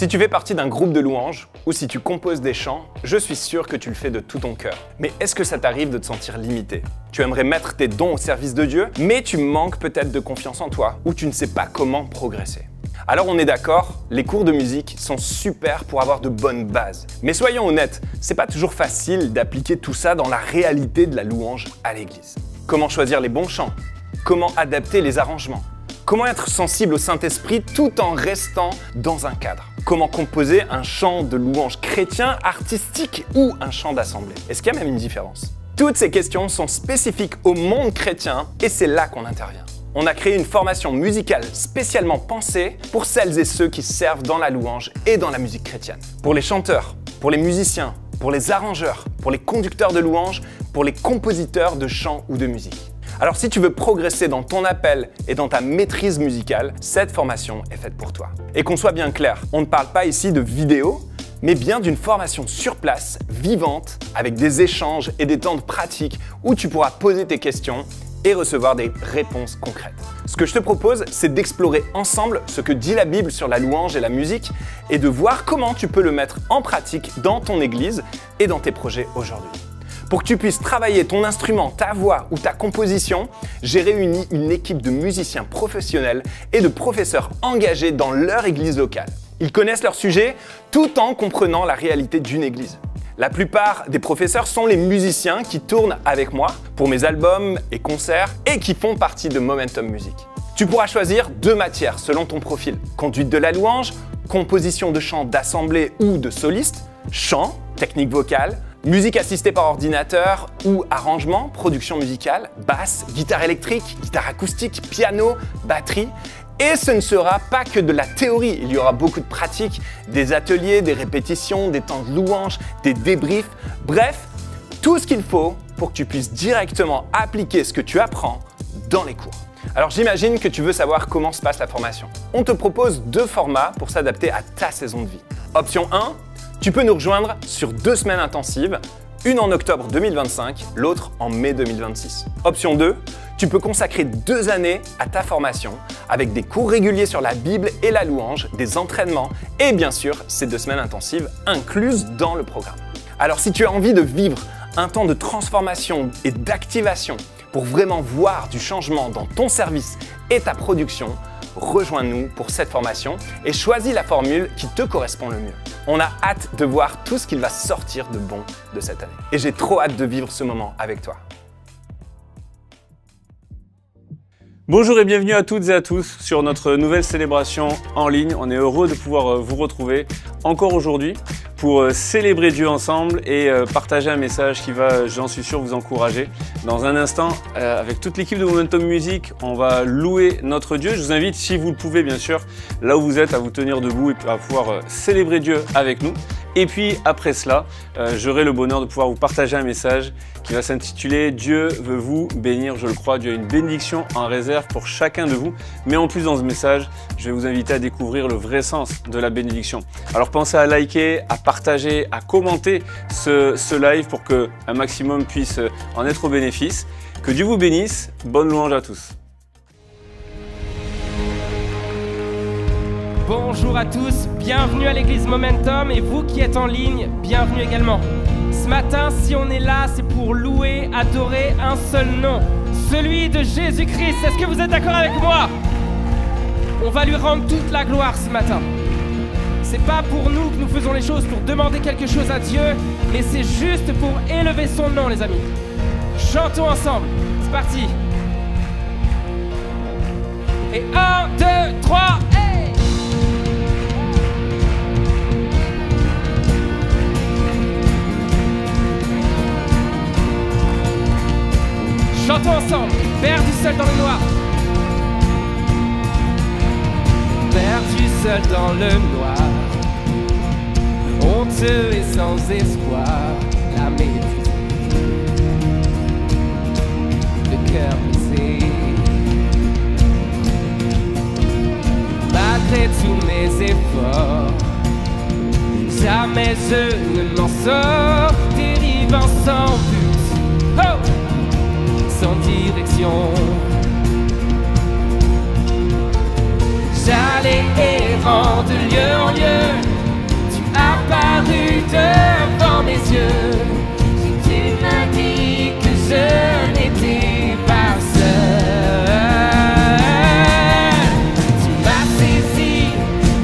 Si tu fais partie d'un groupe de louanges ou si tu composes des chants, je suis sûr que tu le fais de tout ton cœur. Mais est-ce que ça t'arrive de te sentir limité? Tu aimerais mettre tes dons au service de Dieu, mais tu manques peut-être de confiance en toi ou tu ne sais pas comment progresser. Alors on est d'accord, les cours de musique sont super pour avoir de bonnes bases. Mais soyons honnêtes, c'est pas toujours facile d'appliquer tout ça dans la réalité de la louange à l'église. Comment choisir les bons chants? Comment adapter les arrangements? Comment être sensible au Saint-Esprit tout en restant dans un cadre? Comment composer un chant de louange chrétien, artistique ou un chant d'assemblée? Est-ce qu'il y a même une différence? Toutes ces questions sont spécifiques au monde chrétien et c'est là qu'on intervient. On a créé une formation musicale spécialement pensée pour celles et ceux qui servent dans la louange et dans la musique chrétienne. Pour les chanteurs, pour les musiciens, pour les arrangeurs, pour les conducteurs de louange, pour les compositeurs de chants ou de musique. Alors si tu veux progresser dans ton appel et dans ta maîtrise musicale, cette formation est faite pour toi. Et qu'on soit bien clair, on ne parle pas ici de vidéo, mais bien d'une formation sur place, vivante, avec des échanges et des temps de pratique où tu pourras poser tes questions et recevoir des réponses concrètes. Ce que je te propose, c'est d'explorer ensemble ce que dit la Bible sur la louange et la musique et de voir comment tu peux le mettre en pratique dans ton église et dans tes projets aujourd'hui. Pour que tu puisses travailler ton instrument, ta voix ou ta composition, j'ai réuni une équipe de musiciens professionnels et de professeurs engagés dans leur église locale. Ils connaissent leur sujet tout en comprenant la réalité d'une église. La plupart des professeurs sont les musiciens qui tournent avec moi pour mes albums et concerts et qui font partie de Momentum Music. Tu pourras choisir 2 matières selon ton profil. Conduite de la louange, composition de chants d'assemblée ou de soliste, chant, technique vocale, musique assistée par ordinateur ou arrangement, production musicale, basse, guitare électrique, guitare acoustique, piano, batterie. Et ce ne sera pas que de la théorie, il y aura beaucoup de pratiques, des ateliers, des répétitions, des temps de louange, des débriefs, bref, tout ce qu'il faut pour que tu puisses directement appliquer ce que tu apprends dans les cours. Alors j'imagine que tu veux savoir comment se passe la formation. On te propose 2 formats pour s'adapter à ta saison de vie. Option 1, tu peux nous rejoindre sur 2 semaines intensives, une en octobre 2025, l'autre en mai 2026. Option 2, tu peux consacrer 2 années à ta formation avec des cours réguliers sur la Bible et la louange, des entraînements et bien sûr ces 2 semaines intensives incluses dans le programme. Alors si tu as envie de vivre un temps de transformation et d'activation pour vraiment voir du changement dans ton service et ta production, rejoins-nous pour cette formation et choisis la formule qui te correspond le mieux. On a hâte de voir tout ce qu'il va sortir de bon de cette année. Et j'ai trop hâte de vivre ce moment avec toi. Bonjour et bienvenue à toutes et à tous sur notre nouvelle célébration en ligne. On est heureux de pouvoir vous retrouver encore aujourd'hui pour célébrer Dieu ensemble et partager un message qui va, j'en suis sûr, vous encourager. Dans un instant, avec toute l'équipe de Momentum Music, on va louer notre Dieu. Je vous invite, si vous le pouvez bien sûr, là où vous êtes, à vous tenir debout et à pouvoir célébrer Dieu avec nous. Et puis après cela, j'aurai le bonheur de pouvoir vous partager un message qui va s'intituler « Dieu veut vous bénir ». Je le crois, Dieu a une bénédiction en réserve pour chacun de vous. Mais en plus dans ce message, je vais vous inviter à découvrir le vrai sens de la bénédiction. Alors pensez à liker, à partager, à commenter ce live pour qu'un maximum puisse en être au bénéfice. Que Dieu vous bénisse. Bonne louange à tous. Bonjour à tous, bienvenue à l'église Momentum et vous qui êtes en ligne, bienvenue également. Ce matin, si on est là, c'est pour louer, adorer un seul nom, celui de Jésus-Christ. Est-ce que vous êtes d'accord avec moi? On va lui rendre toute la gloire ce matin. C'est pas pour nous que nous faisons les choses pour demander quelque chose à Dieu, mais c'est juste pour élever son nom, les amis. Chantons ensemble, c'est parti. Et 1, 2, 3, hey! Chantons ensemble, perdu seul dans le noir. Perdu seul dans le noir, honteux et sans espoir, la méprise, le cœur brisé. Malgré tous mes efforts, jamais je ne m'en sors, dérivant sans but. Oh! Sans direction, j'allais errant de lieu en lieu, devant mes yeux. Si tu m'as dit que je n'étais pas seul, tu m'as saisi,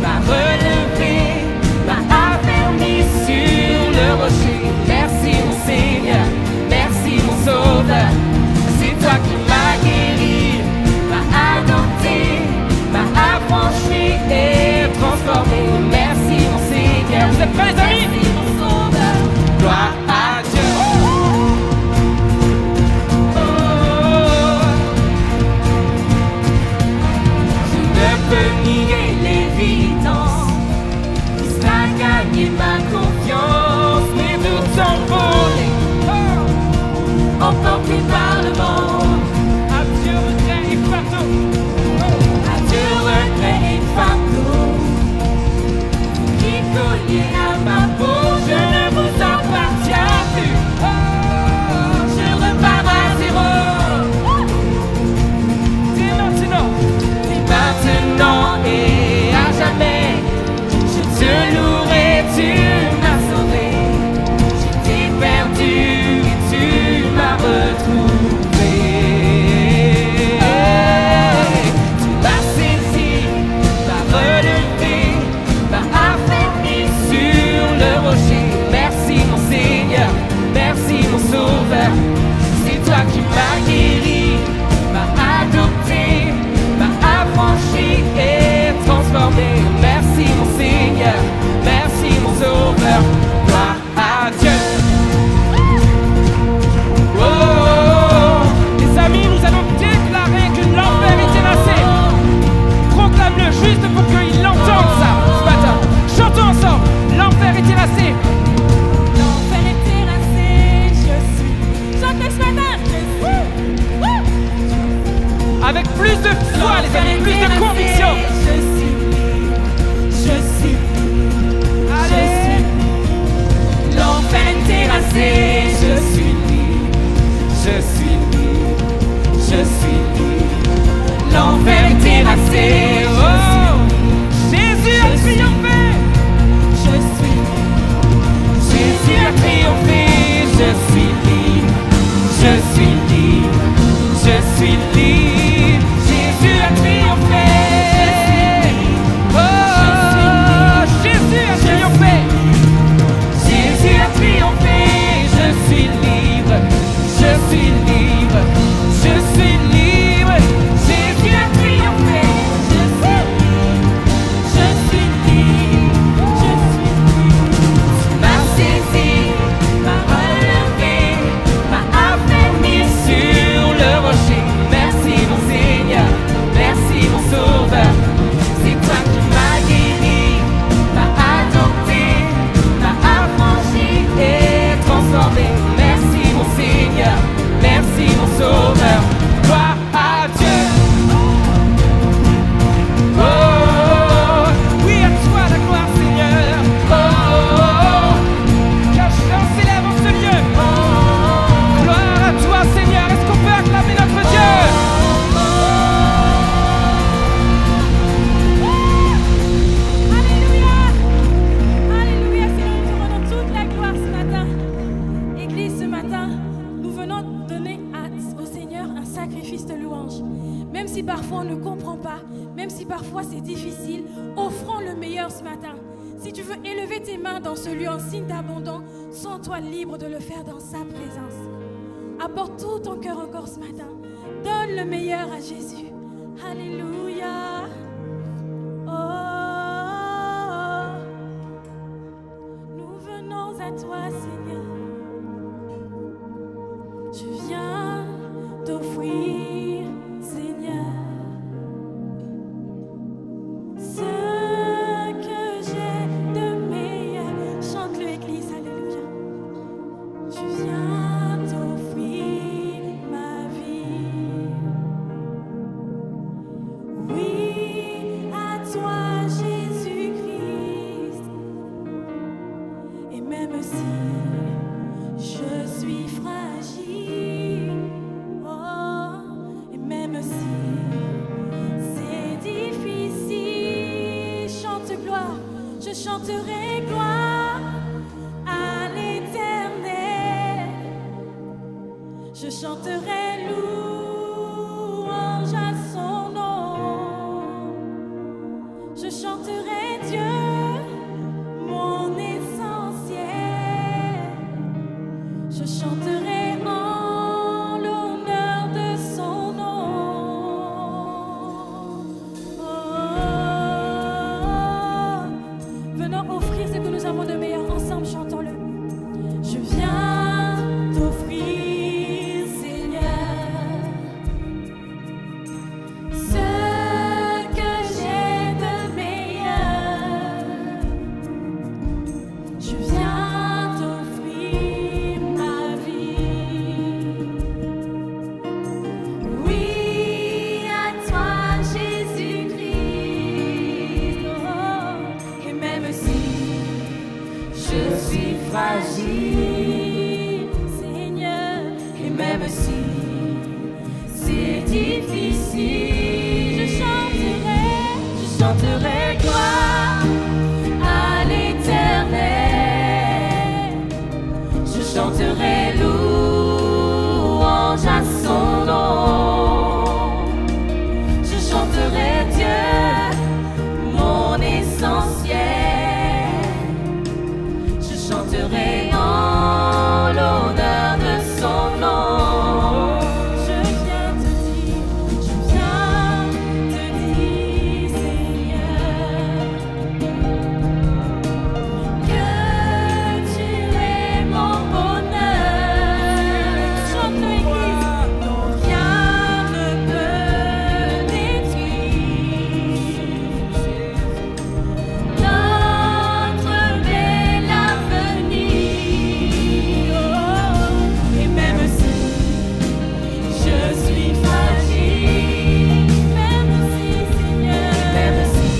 m'as relevé, m'as affermi sur le rocher. Merci mon Seigneur, merci mon Sauveur. C'est toi qui m'as guéri, m'as adopté, m'as affranchi et transformé. Merci mon Seigneur. Vous êtes prêts les amis? Merci mon Sauveur. Gloire à Dieu. Je ne peux nier l'évidence, Christ a gagné ma confiance. Mes doutes s'envolent, emportés par le vent. Adieu regret et fardeau, adieu regret et fardeau, qui collier à ma peau. Je ne vous appartiens plus, je repars à zéro. Dès maintenant et à jamais, je te louerai, tu m'as sauvé. J'étais perdu et tu m'as retrouvé. Tu m'as saisi, m'as relevé, m'as affermi sur le rocher. Merci mon Seigneur, merci mon Sauveur. C'est toi qui m'as guéri, m'as adopté, m'as affranchi et transformé. Merci mon Seigneur, merci mon Sauveur. Gloire à Dieu. Oh, les amis, nous allons déclarer que l'enfer est terrassé. Proclame-le juste pour qu'il entende ça ce matin. Chantons ensemble. L'enfer est terrassé. L'enfer est terrassé, je suis. Chantez ce matin, je suis. Avec plus de foi, les amis, plus de conviction. Je suis. Allez. L'enfer est terrassé, je suis libre. Je suis libre. Je suis libre. L'enfer est terrassé. Oh, Jésus a triomphé. Je suis. Jésus a triomphé. Je suis libre. Je suis libre. Je suis libre. Jésus a triomphé. Oh, Jésus a triomphé. Jésus a triomphé. Je suis libre. Je suis libre. Je suis libre. Jésus a triomphé. Je suis libre. Je suis libre. Tu m'as saisi, m'as relevé, m'as affermi sur le rocher. Merci mon Seigneur, merci mon Sauveur. C'est toi qui m'as guéri, m'as adopté, m'as affranchi et transformé. Merci mon Seigneur, merci mon Sauveur. Gloire à Dieu. Oh, oui, à toi la gloire, Seigneur. Car je s'élève en ce lieu. Gloire à toi, Seigneur. Est-ce qu'on peut acclamer notre Dieu? Alléluia! Alléluia, Seigneur, nous te rendons toute la gloire ce matin. Église, ce matin, nous venons donner au Seigneur un sacrifice de louange. Même si parfois on ne comprend pas, même si parfois c'est difficile, offrons le meilleur ce matin. Si tu veux élever tes mains dans ce lieu en signe d'abandon, sens-toi libre de le faire dans sa présence. Apporte tout ton cœur encore ce matin. Donne le meilleur à Jésus. Alléluia. Oh, nous venons à toi, Seigneur. Je viens t'offrir, Seigneur, ce que j'ai de meilleur. Chante-le, Église, alléluia. Je viens t'offrir ma vie. Oui, à toi, Jésus-Christ. Et même si je suis fragile, oh, et même si c'est difficile, chante gloire, je chanterai gloire, Je chanterai louange à son nom. Je chanterai Dieu, mon essentiel. Je chanterai en l'honneur de son nom. Venons offrir ce que nous avons de meilleur ensemble, chantons-le. Je viens t'offrir, Seigneur, ce que j'ai de meilleur. Je viens t'offrir ma vie. Oui, à toi, Jésus-Christ. Oh, et même si je suis fragile, Seigneur, et même si c'est difficile, je chanterai gloire à l'Éternel. Je chanterai louange à son nom. Je chanterai Dieu, mon essentiel. Je chanterai en l'honneur de son nom. Je viens te dire, Seigneur, que tu es mon bonheur. Chante l'Église, non, rien ne peut détruire notre bel avenir. Oh, et même si je suis fragile, même si, Seigneur, même si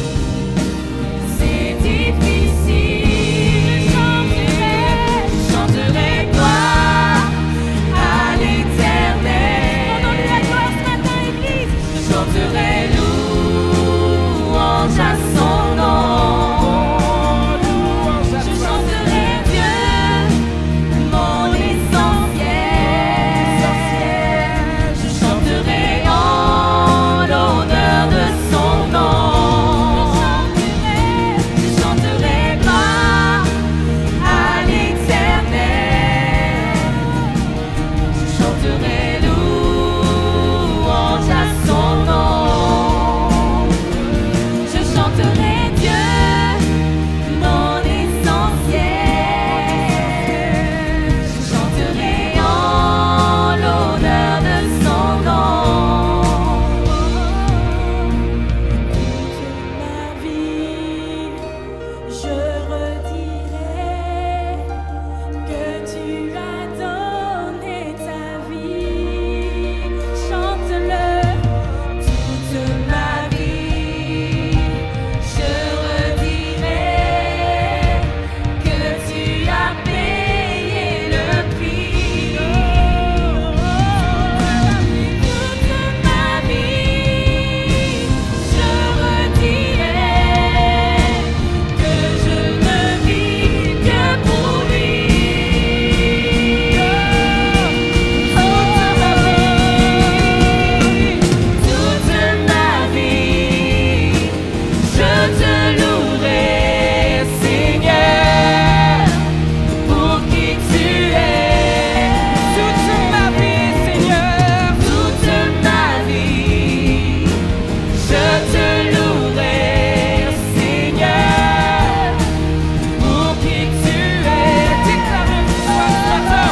c'est difficile, je chanterai gloire à l'Éternel. Rendons-lui la gloire ce matin, Église. Je chanterai louange à son nom. Je chanterai Dieu, mon essentiel. Je chanterai en l'honneur de son nom. Je chanterai gloire à l'Éternel. Je chanterai louange à son nom. Je chanterai Dieu, mon essentiel. Je chanterai en l'honneur de son nom. Toute ma vie, je redirai que tu as donné ta vie. Chante-le. Toute ma vie, je redirai que tu as payé le prix. Toute ma vie, je redirai que je ne vis que pour lui. Toute ma vie, je te louerai, Seigneur, pour qui tu es. Toute ma vie, Seigneur, toute ma vie, je te louerai, Seigneur, pour qui tu es. Déclare ce matin.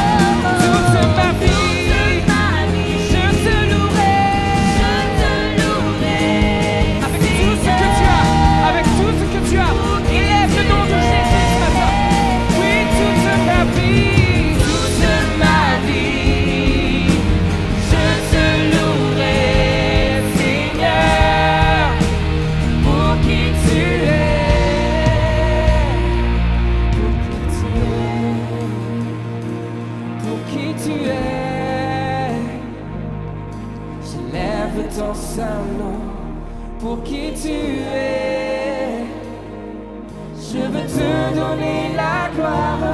Toute ma vie, je te louerai, avec tout ce que tu as, avec tout ce que tu as. Élève le nom de Jésus ce matin. Oui, toute ma vie, je te louerai, Seigneur, pour qui tu es. Pour qui tu es. J'élève ton saint nom. Pour qui tu es. Je veux te donner la gloire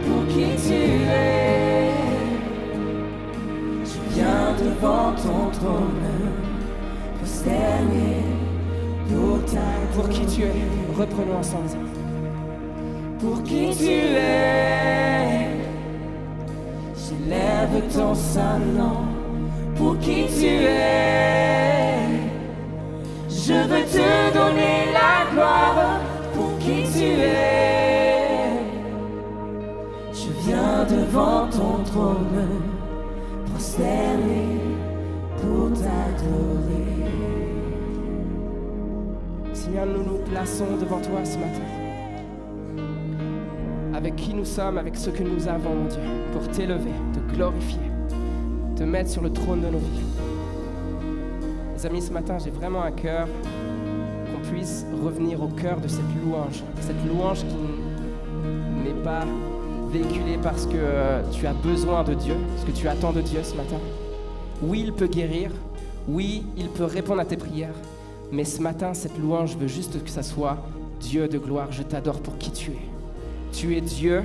pour qui tu es. devant ton trône, prosterné pour ta Pour qui tu es, reprenons ensemble. Pour qui tu es, j'élève ton saint nom. Pour qui tu es, je veux te donner la gloire. Pour qui tu es, je viens devant ton trône, prosterné pour t'adorer. Seigneur, nous nous plaçons devant toi ce matin. Avec qui nous sommes, avec ce que nous avons, mon Dieu, pour t'élever, te glorifier, te mettre sur le trône de nos vies. Les amis, ce matin, j'ai vraiment à cœur qu'on puisse revenir au cœur de cette louange qui n'est pas véhiculée parce que tu as besoin de Dieu, parce que tu attends de Dieu ce matin. Oui, il peut guérir, oui, il peut répondre à tes prières, mais ce matin, cette louange, je veux juste que ça soit Dieu de gloire, je t'adore pour qui tu es. Tu es Dieu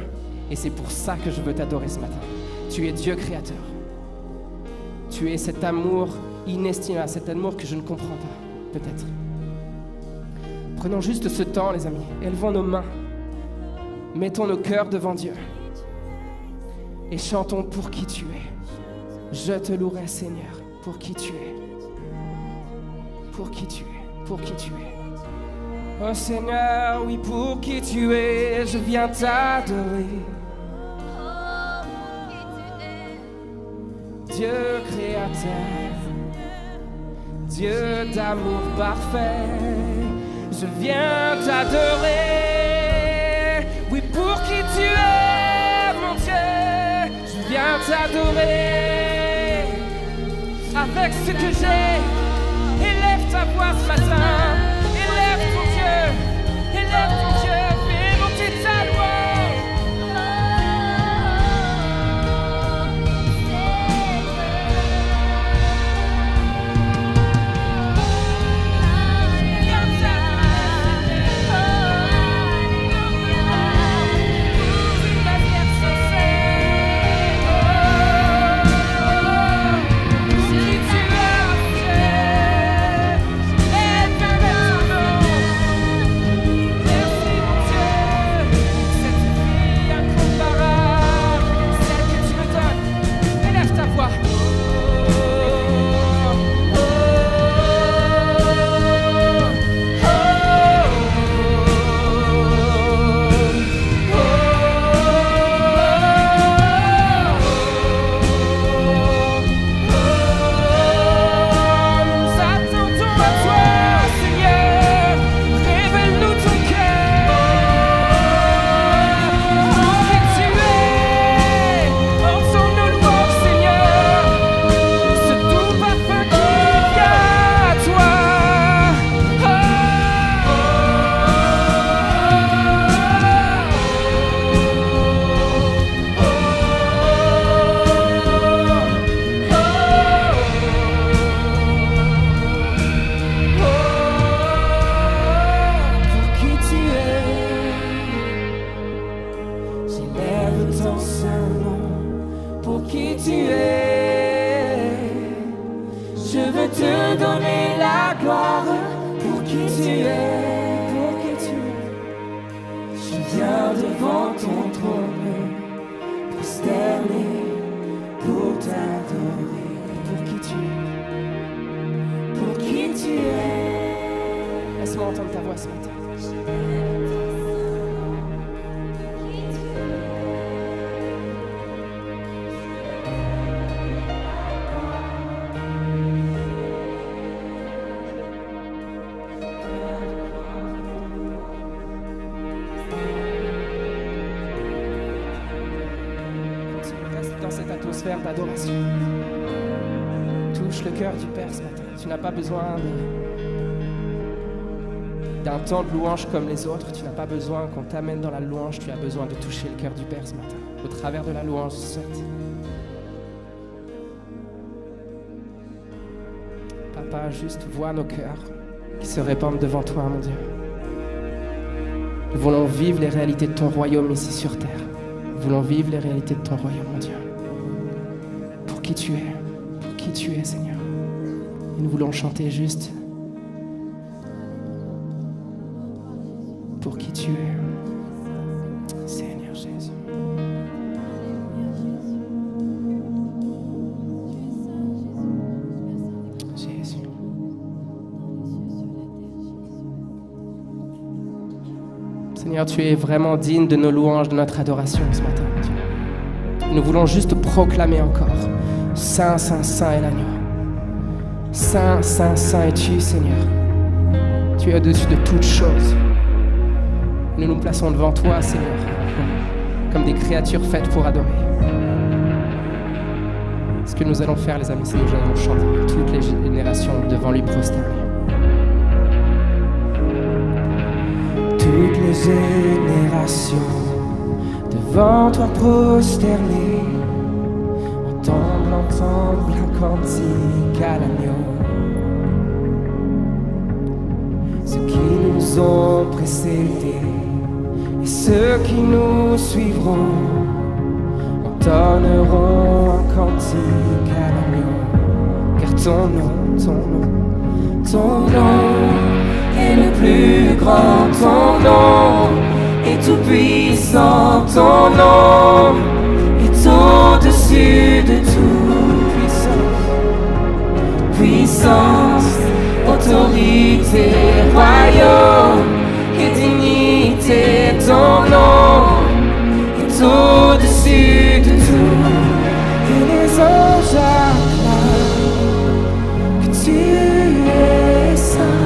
et c'est pour ça que je veux t'adorer ce matin. Tu es Dieu créateur. Tu es cet amour inestimable, cet amour que je ne comprends pas, peut-être. Prenons juste ce temps, les amis. Élevons nos mains. Mettons nos cœurs devant Dieu. Et chantons pour qui tu es. Je te louerai, Seigneur, pour qui tu es. Pour qui tu es, pour qui tu es. Oh Seigneur, oui, pour qui tu es, je viens t'adorer. Dieu créateur, Dieu d'amour parfait, je viens t'adorer. Oui, pour qui tu es, mon Dieu, je viens t'adorer. Avec ce que j'ai, élève ta voix ce matin. Élève ton Dieu, fais monter ta louange. Laisse-moi entendre ta voix ce matin. Reste dans cette atmosphère d'adoration. Touche le cœur du Père ce matin. Tu n'as pas besoin d'un temps de louange comme les autres. Tu n'as pas besoin qu'on t'amène dans la louange. Tu as besoin de toucher le cœur du Père ce matin. Au travers de la louange, je souhaite. Papa, juste vois nos cœurs qui se répandent devant toi, mon Dieu. Nous voulons vivre les réalités de ton royaume ici sur terre. Nous voulons vivre les réalités de ton royaume, mon Dieu. Pour qui tu es, pour qui qui tu es, Seigneur. Et nous voulons chanter juste pour qui tu es, Seigneur Jésus. Jésus. Seigneur, tu es vraiment digne de nos louanges, de notre adoration ce matin. Nous voulons juste proclamer encore: Saint, Saint, Saint est l'agneau. Saint, Saint, Saint es-tu, Seigneur. Tu es au-dessus de toutes choses. Nous nous plaçons devant toi, Seigneur, comme des créatures faites pour adorer. Ce que nous allons faire, les amis, c'est que nous allons chanter toutes les générations devant lui prosterner. Toutes les générations devant toi prosternés, entendre un cantique à l'agneau. Ceux qui nous ont précédés et ceux qui nous suivront entonneront un cantique à l'agneau. Car ton nom est le plus grand, ton nom est tout puissant, ton nom est au-dessus de toute puissance, autorité, royaume et dignité. Ton nom est au-dessus de tout. Et les anges acclament que tu es saint.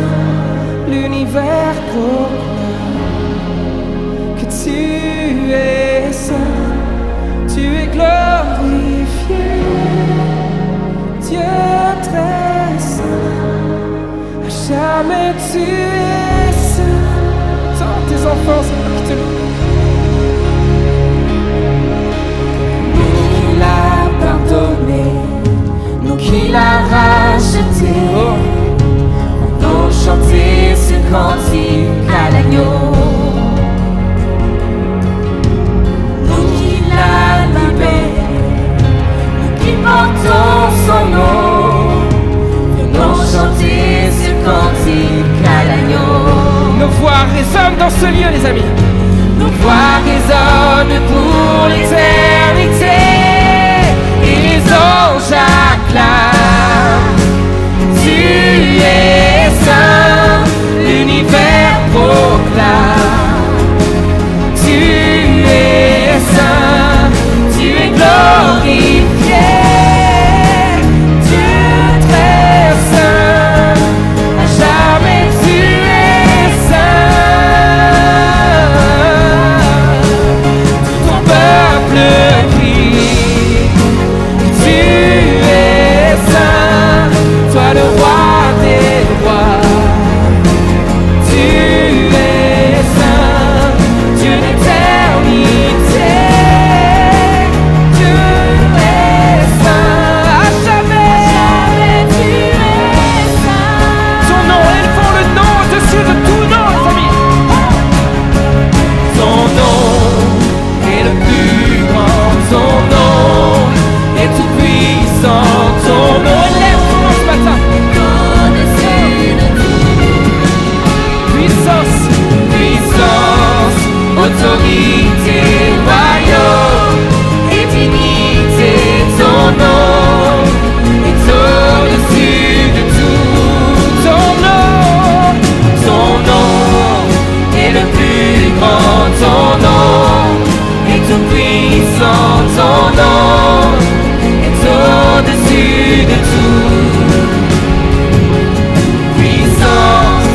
L'univers proclame que tu es saint. Tu es glorifié, Dieu très saint. À jamais tu es saint. Tant tes enfants, Seigneur, qui te louent. Nous qu'il a pardonné, nous qu'il a racheté. On a chanté ce cantique à l'agneau. Nous qu'il a libéré, nous qui portons son nom. Venons chanter ce cantique à l'agneau. Nos voix résonnent dans ce lieu, les amis. Nos voix résonnent pour l'éternité. Et les anges acclament. Tu es saint, l'univers proclame. Tu es saint, tu es glorifié. Dieu très saint, à jamais tu es saint. Tout ton peuple crie. Tu es saint, toi le roi des rois. Tu es saint, Dieu d'éternité. Dieu est saint, à jamais tu es saint. Son nom, élevons le nom au-dessus de tout nom, les amis. Ton nom est le plus grand, ton nom est tout puissant, ton nom Élève ton nom ce matin. puissance, autorité, royaume et dignité. Ton nom est au-dessus de tout. Ton nom est le plus grand, ton nom est tout puissant, ton nom est au-dessus de tout. Puissance,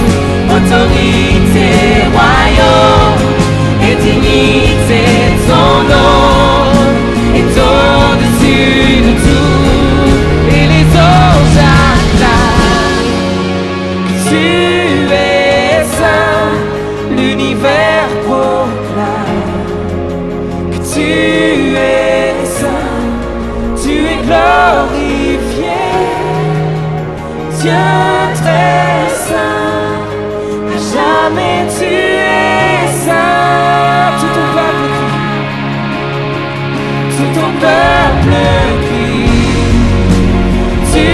autorité, royaume et dignité. Ton nom est au-dessus de tout. Et les anges acclament. Tu es saint, l'univers proclame que tu es saint, tu es glorifié. Dieu très saint, à jamais tu es saint. Tout ton peuple crie. Tout ton peuple crie. Tu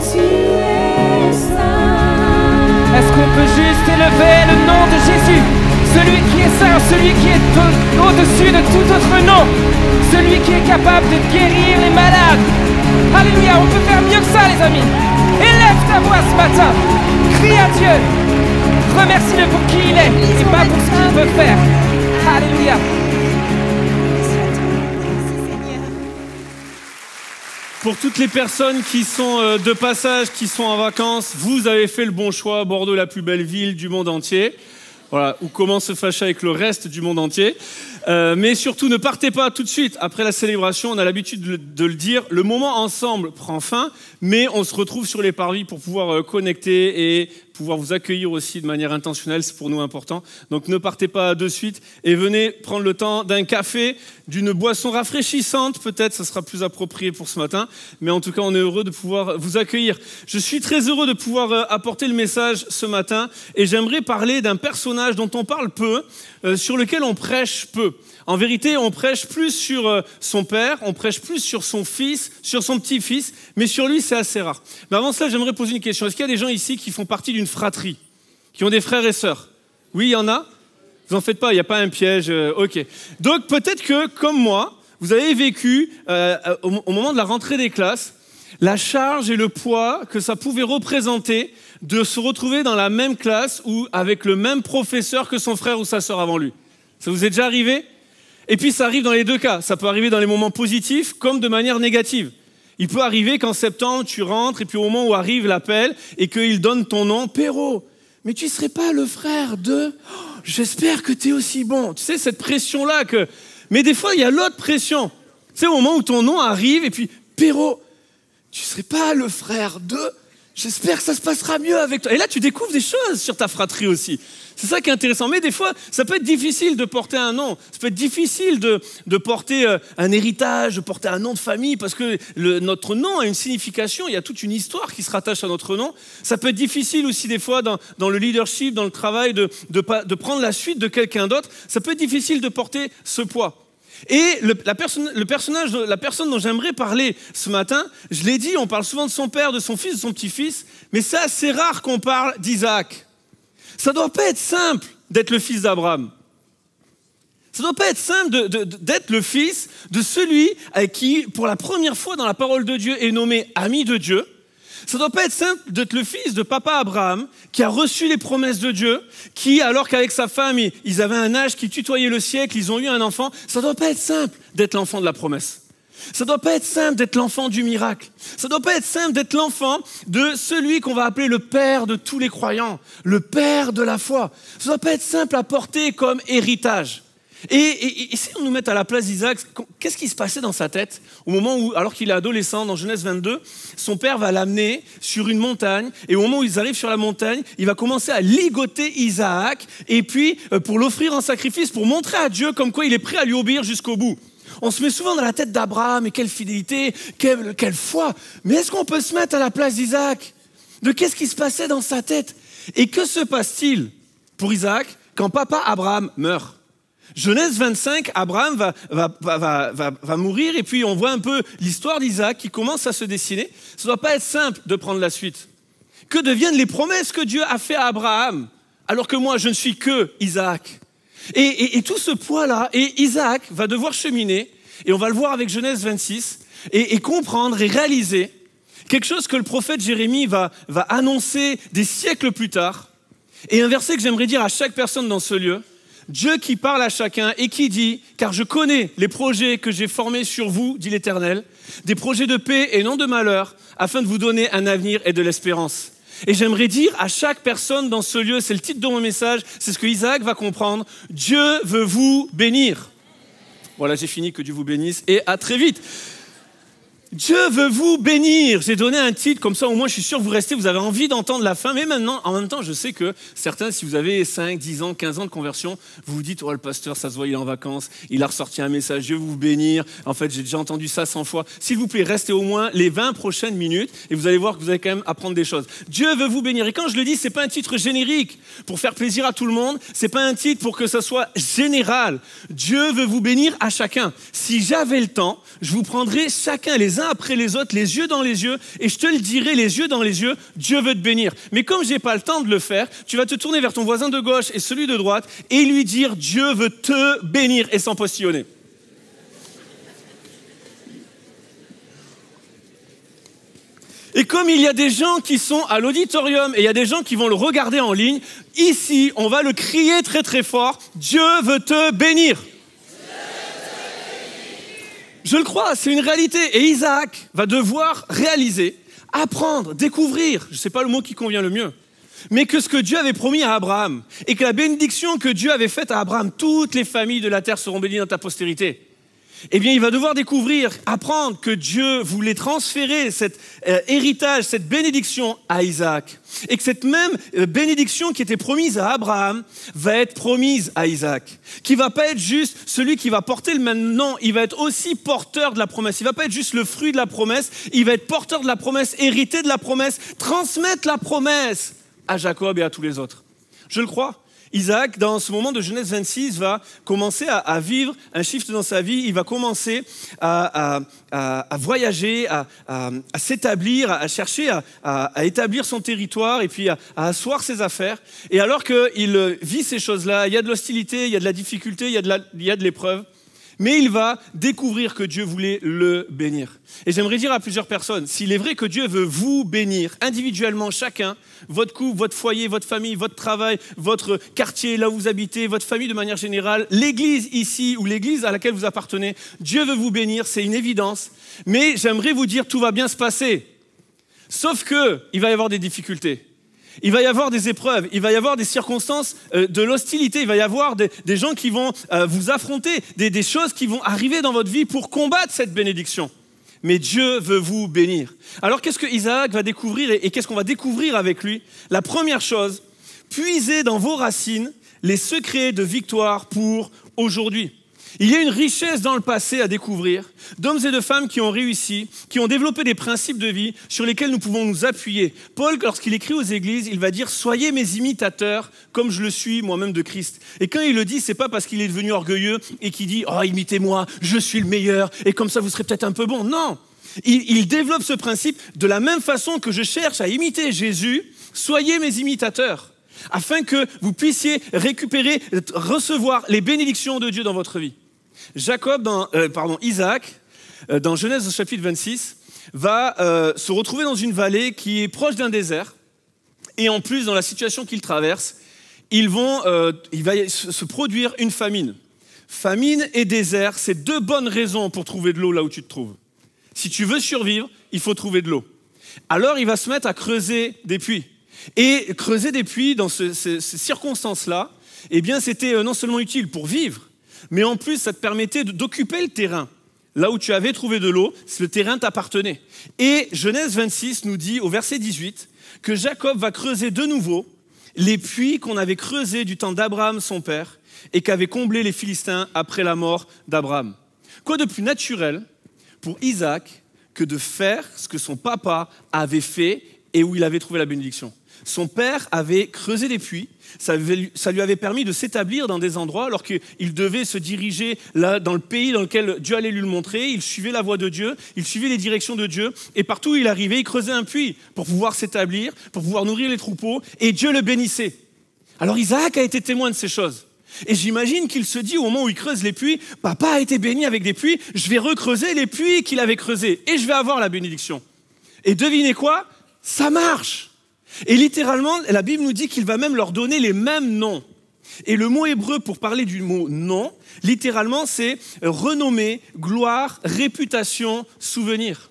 tu es saint. Est-ce qu'on peut juste élever le nom de Jésus? Celui qui est saint, celui qui est au-dessus de tout autre nom. Celui qui est capable de guérir les malades. Alléluia, on peut faire mieux que ça les amis. Élève ta voix ce matin. Crie à Dieu. Remercie-le pour qui il est et pas pour ce qu'il veut faire. Alléluia. Pour toutes les personnes qui sont de passage, qui sont en vacances, vous avez fait le bon choix. Bordeaux, la plus belle ville du monde entier. Voilà, ou comment se fâcher avec le reste du monde entier. Mais surtout, ne partez pas tout de suite après la célébration. On a l'habitude de le dire. Le moment ensemble prend fin, mais on se retrouve sur les parvis pour pouvoir connecter et pouvoir vous accueillir aussi de manière intentionnelle. C'est pour nous important. Donc ne partez pas de suite et venez prendre le temps d'un café, d'une boisson rafraîchissante. Peut-être, ça sera plus approprié pour ce matin. Mais en tout cas, on est heureux de pouvoir vous accueillir. Je suis très heureux de pouvoir apporter le message ce matin et j'aimerais parler d'un personnage dont on parle peu, sur lequel on prêche peu. En vérité, on prêche plus sur son père, on prêche plus sur son fils, sur son petit-fils, mais sur lui, c'est assez rare. Mais avant cela, j'aimerais poser une question. Est-ce qu'il y a des gens ici qui font partie d'une fratrie, qui ont des frères et sœurs? Oui, il y en a? Vous en faites pas, il n'y a pas un piège. Ok. Donc peut-être que, comme moi, vous avez vécu, au moment de la rentrée des classes, la charge et le poids que ça pouvait représenter de se retrouver dans la même classe ou avec le même professeur que son frère ou sa sœur avant lui. Ça vous est déjà arrivé? Et puis ça arrive dans les deux cas. Ça peut arriver dans les moments positifs comme de manière négative. Il peut arriver qu'en septembre, tu rentres et puis au moment où arrive l'appel et qu'il donne ton nom, Perrault, mais tu ne serais pas le frère de... Oh, j'espère que tu es aussi bon. Tu sais, cette pression-là que... Mais des fois, il y a l'autre pression. Tu sais, au moment où ton nom arrive et puis, Perrault, tu ne serais pas le frère de... J'espère que ça se passera mieux avec toi. Et là, tu découvres des choses sur ta fratrie aussi. C'est ça qui est intéressant. Mais des fois, ça peut être difficile de porter un nom. Ça peut être difficile de porter un héritage, de porter un nom de famille, parce que notre nom a une signification. Il y a toute une histoire qui se rattache à notre nom. Ça peut être difficile aussi des fois dans le leadership, dans le travail, de prendre la suite de quelqu'un d'autre. Ça peut être difficile de porter ce poids. Et la personne dont j'aimerais parler ce matin, je l'ai dit, on parle souvent de son père, de son fils, de son petit-fils, mais c'est assez rare qu'on parle d'Isaac. Ça ne doit pas être simple d'être le fils d'Abraham. Ça ne doit pas être simple d'être le fils de celui qui, pour la première fois dans la parole de Dieu, est nommé ami de Dieu. Ça ne doit pas être simple d'être le fils de papa Abraham, qui a reçu les promesses de Dieu, qui, alors qu'avec sa femme, ils avaient un âge qui tutoyait le siècle, ils ont eu un enfant. Ça ne doit pas être simple d'être l'enfant de la promesse. Ça ne doit pas être simple d'être l'enfant du miracle. Ça ne doit pas être simple d'être l'enfant de celui qu'on va appeler le père de tous les croyants, le père de la foi. Ça ne doit pas être simple à porter comme héritage. Et si on nous met à la place d'Isaac, qu'est-ce qui se passait dans sa tête au moment où, alors qu'il est adolescent, dans Genèse 22, son père va l'amener sur une montagne, et au moment où ils arrivent sur la montagne, il va commencer à ligoter Isaac, et puis pour l'offrir en sacrifice, pour montrer à Dieu comme quoi il est prêt à lui obéir jusqu'au bout. On se met souvent dans la tête d'Abraham, et quelle fidélité, quelle foi, mais est-ce qu'on peut se mettre à la place d'Isaac? De qu'est-ce qui se passait dans sa tête? Et que se passe-t-il pour Isaac quand papa Abraham meurt? Genèse 25, Abraham va mourir et puis on voit un peu l'histoire d'Isaac qui commence à se dessiner. Ça ne doit pas être simple de prendre la suite. Que deviennent les promesses que Dieu a fait à Abraham alors que moi je ne suis que Isaac? Et tout ce poids-là, et Isaac va devoir cheminer, et on va le voir avec Genèse 26, et comprendre et réaliser quelque chose que le prophète Jérémie va annoncer des siècles plus tard, et un verset que j'aimerais dire à chaque personne dans ce lieu. Dieu qui parle à chacun et qui dit « Car je connais les projets que j'ai formés sur vous, dit l'Éternel, des projets de paix et non de malheur, afin de vous donner un avenir et de l'espérance. » Et j'aimerais dire à chaque personne dans ce lieu, c'est le titre de mon message, c'est ce que Isaac va comprendre, Dieu veut vous bénir. Voilà, j'ai fini, que Dieu vous bénisse et à très vite. Dieu veut vous bénir. J'ai donné un titre, comme ça au moins je suis sûr que vous restez, vous avez envie d'entendre la fin. Mais maintenant, en même temps, je sais que certains, si vous avez 5, 10 ans, 15 ans de conversion, vous vous dites, oh le pasteur, ça se voit, il est en vacances, il a ressorti un message, Dieu veut vous bénir. En fait, j'ai déjà entendu ça 100 fois. S'il vous plaît, restez au moins les 20 prochaines minutes et vous allez voir que vous allez quand même apprendre des choses. Dieu veut vous bénir. Et quand je le dis, c'est pas un titre générique pour faire plaisir à tout le monde. C'est pas un titre pour que ça soit général. Dieu veut vous bénir à chacun. Si j'avais le temps, je vous prendrais chacun les les uns après les autres, les yeux dans les yeux, et je te le dirai les yeux dans les yeux, Dieu veut te bénir. Mais comme je n'ai pas le temps de le faire, tu vas te tourner vers ton voisin de gauche et celui de droite et lui dire Dieu veut te bénir et s'en postillonner. Et comme il y a des gens qui sont à l'auditorium et il y a des gens qui vont le regarder en ligne, ici, on va le crier très très fort, Dieu veut te bénir. Je le crois, c'est une réalité. Et Isaac va devoir réaliser, apprendre, découvrir, je ne sais pas le mot qui convient le mieux, mais que ce que Dieu avait promis à Abraham et que la bénédiction que Dieu avait faite à Abraham, toutes les familles de la terre seront bénies dans ta postérité. Eh bien, il va devoir découvrir, apprendre que Dieu voulait transférer cet héritage, cette bénédiction à Isaac. Et que cette même bénédiction qui était promise à Abraham va être promise à Isaac. Qui ne va pas être juste celui qui va porter le même nom, il va être aussi porteur de la promesse. Il ne va pas être juste le fruit de la promesse, il va être porteur de la promesse, hérité de la promesse, transmettre la promesse à Jacob et à tous les autres. Je le crois. Isaac, dans ce moment de Genèse 26, va commencer à vivre un shift dans sa vie. Il va commencer à voyager, à s'établir, à chercher à établir son territoire et puis à asseoir ses affaires. Et alors qu'il vit ces choses-là, il y a de l'hostilité, il y a de la difficulté, il y a de l'épreuve. Mais il va découvrir que Dieu voulait le bénir. Et j'aimerais dire à plusieurs personnes, s'il est vrai que Dieu veut vous bénir individuellement, chacun, votre couple, votre foyer, votre famille, votre travail, votre quartier, là où vous habitez, votre famille de manière générale, l'église ici ou l'église à laquelle vous appartenez, Dieu veut vous bénir, c'est une évidence. Mais j'aimerais vous dire, tout va bien se passer. Sauf qu'il va y avoir des difficultés. Il va y avoir des épreuves, il va y avoir des circonstances de l'hostilité, il va y avoir des gens qui vont vous affronter, des choses qui vont arriver dans votre vie pour combattre cette bénédiction. Mais Dieu veut vous bénir. Alors qu'est-ce que Isaac va découvrir et qu'est-ce qu'on va découvrir avec lui? La première chose, puisez dans vos racines les secrets de victoire pour aujourd'hui. Il y a une richesse dans le passé à découvrir, d'hommes et de femmes qui ont réussi, qui ont développé des principes de vie sur lesquels nous pouvons nous appuyer. Paul, lorsqu'il écrit aux églises, il va dire « Soyez mes imitateurs comme je le suis moi-même de Christ ». Et quand il le dit, c'est pas parce qu'il est devenu orgueilleux et qu'il dit « Oh, imitez-moi, je suis le meilleur et comme ça vous serez peut-être un peu bon ». Non, il développe ce principe de la même façon que je cherche à imiter Jésus, soyez mes imitateurs, afin que vous puissiez récupérer, recevoir les bénédictions de Dieu dans votre vie. Isaac, dans Genèse chapitre 26, va se retrouver dans une vallée qui est proche d'un désert. Et en plus, dans la situation qu'il traverse, il va se produire une famine. Famine et désert, c'est deux bonnes raisons pour trouver de l'eau là où tu te trouves. Si tu veux survivre, il faut trouver de l'eau. Alors, il va se mettre à creuser des puits. Et creuser des puits dans ces circonstances-là, eh bien, c'était non seulement utile pour vivre, mais en plus, ça te permettait d'occuper le terrain. Là où tu avais trouvé de l'eau, le terrain t'appartenait. Et Genèse 26 nous dit, au verset 18, que Jacob va creuser de nouveau les puits qu'on avait creusés du temps d'Abraham, son père, et qu'avaient comblés les Philistins après la mort d'Abraham. Quoi de plus naturel pour Isaac que de faire ce que son papa avait fait et où il avait trouvé la bénédiction? Son père avait creusé des puits, ça lui avait permis de s'établir dans des endroits alors qu'il devait se diriger là, dans le pays dans lequel Dieu allait lui le montrer. Il suivait la voie de Dieu, il suivait les directions de Dieu et partout où il arrivait, il creusait un puits pour pouvoir s'établir, pour pouvoir nourrir les troupeaux et Dieu le bénissait. Alors Isaac a été témoin de ces choses. Et j'imagine qu'il se dit au moment où il creuse les puits, papa a été béni avec des puits, je vais recreuser les puits qu'il avait creusés et je vais avoir la bénédiction. Et devinez quoi? Ça marche! Et littéralement, la Bible nous dit qu'il va même leur donner les mêmes noms. Et le mot hébreu pour parler du mot nom, littéralement, c'est renommée, gloire, réputation, souvenir.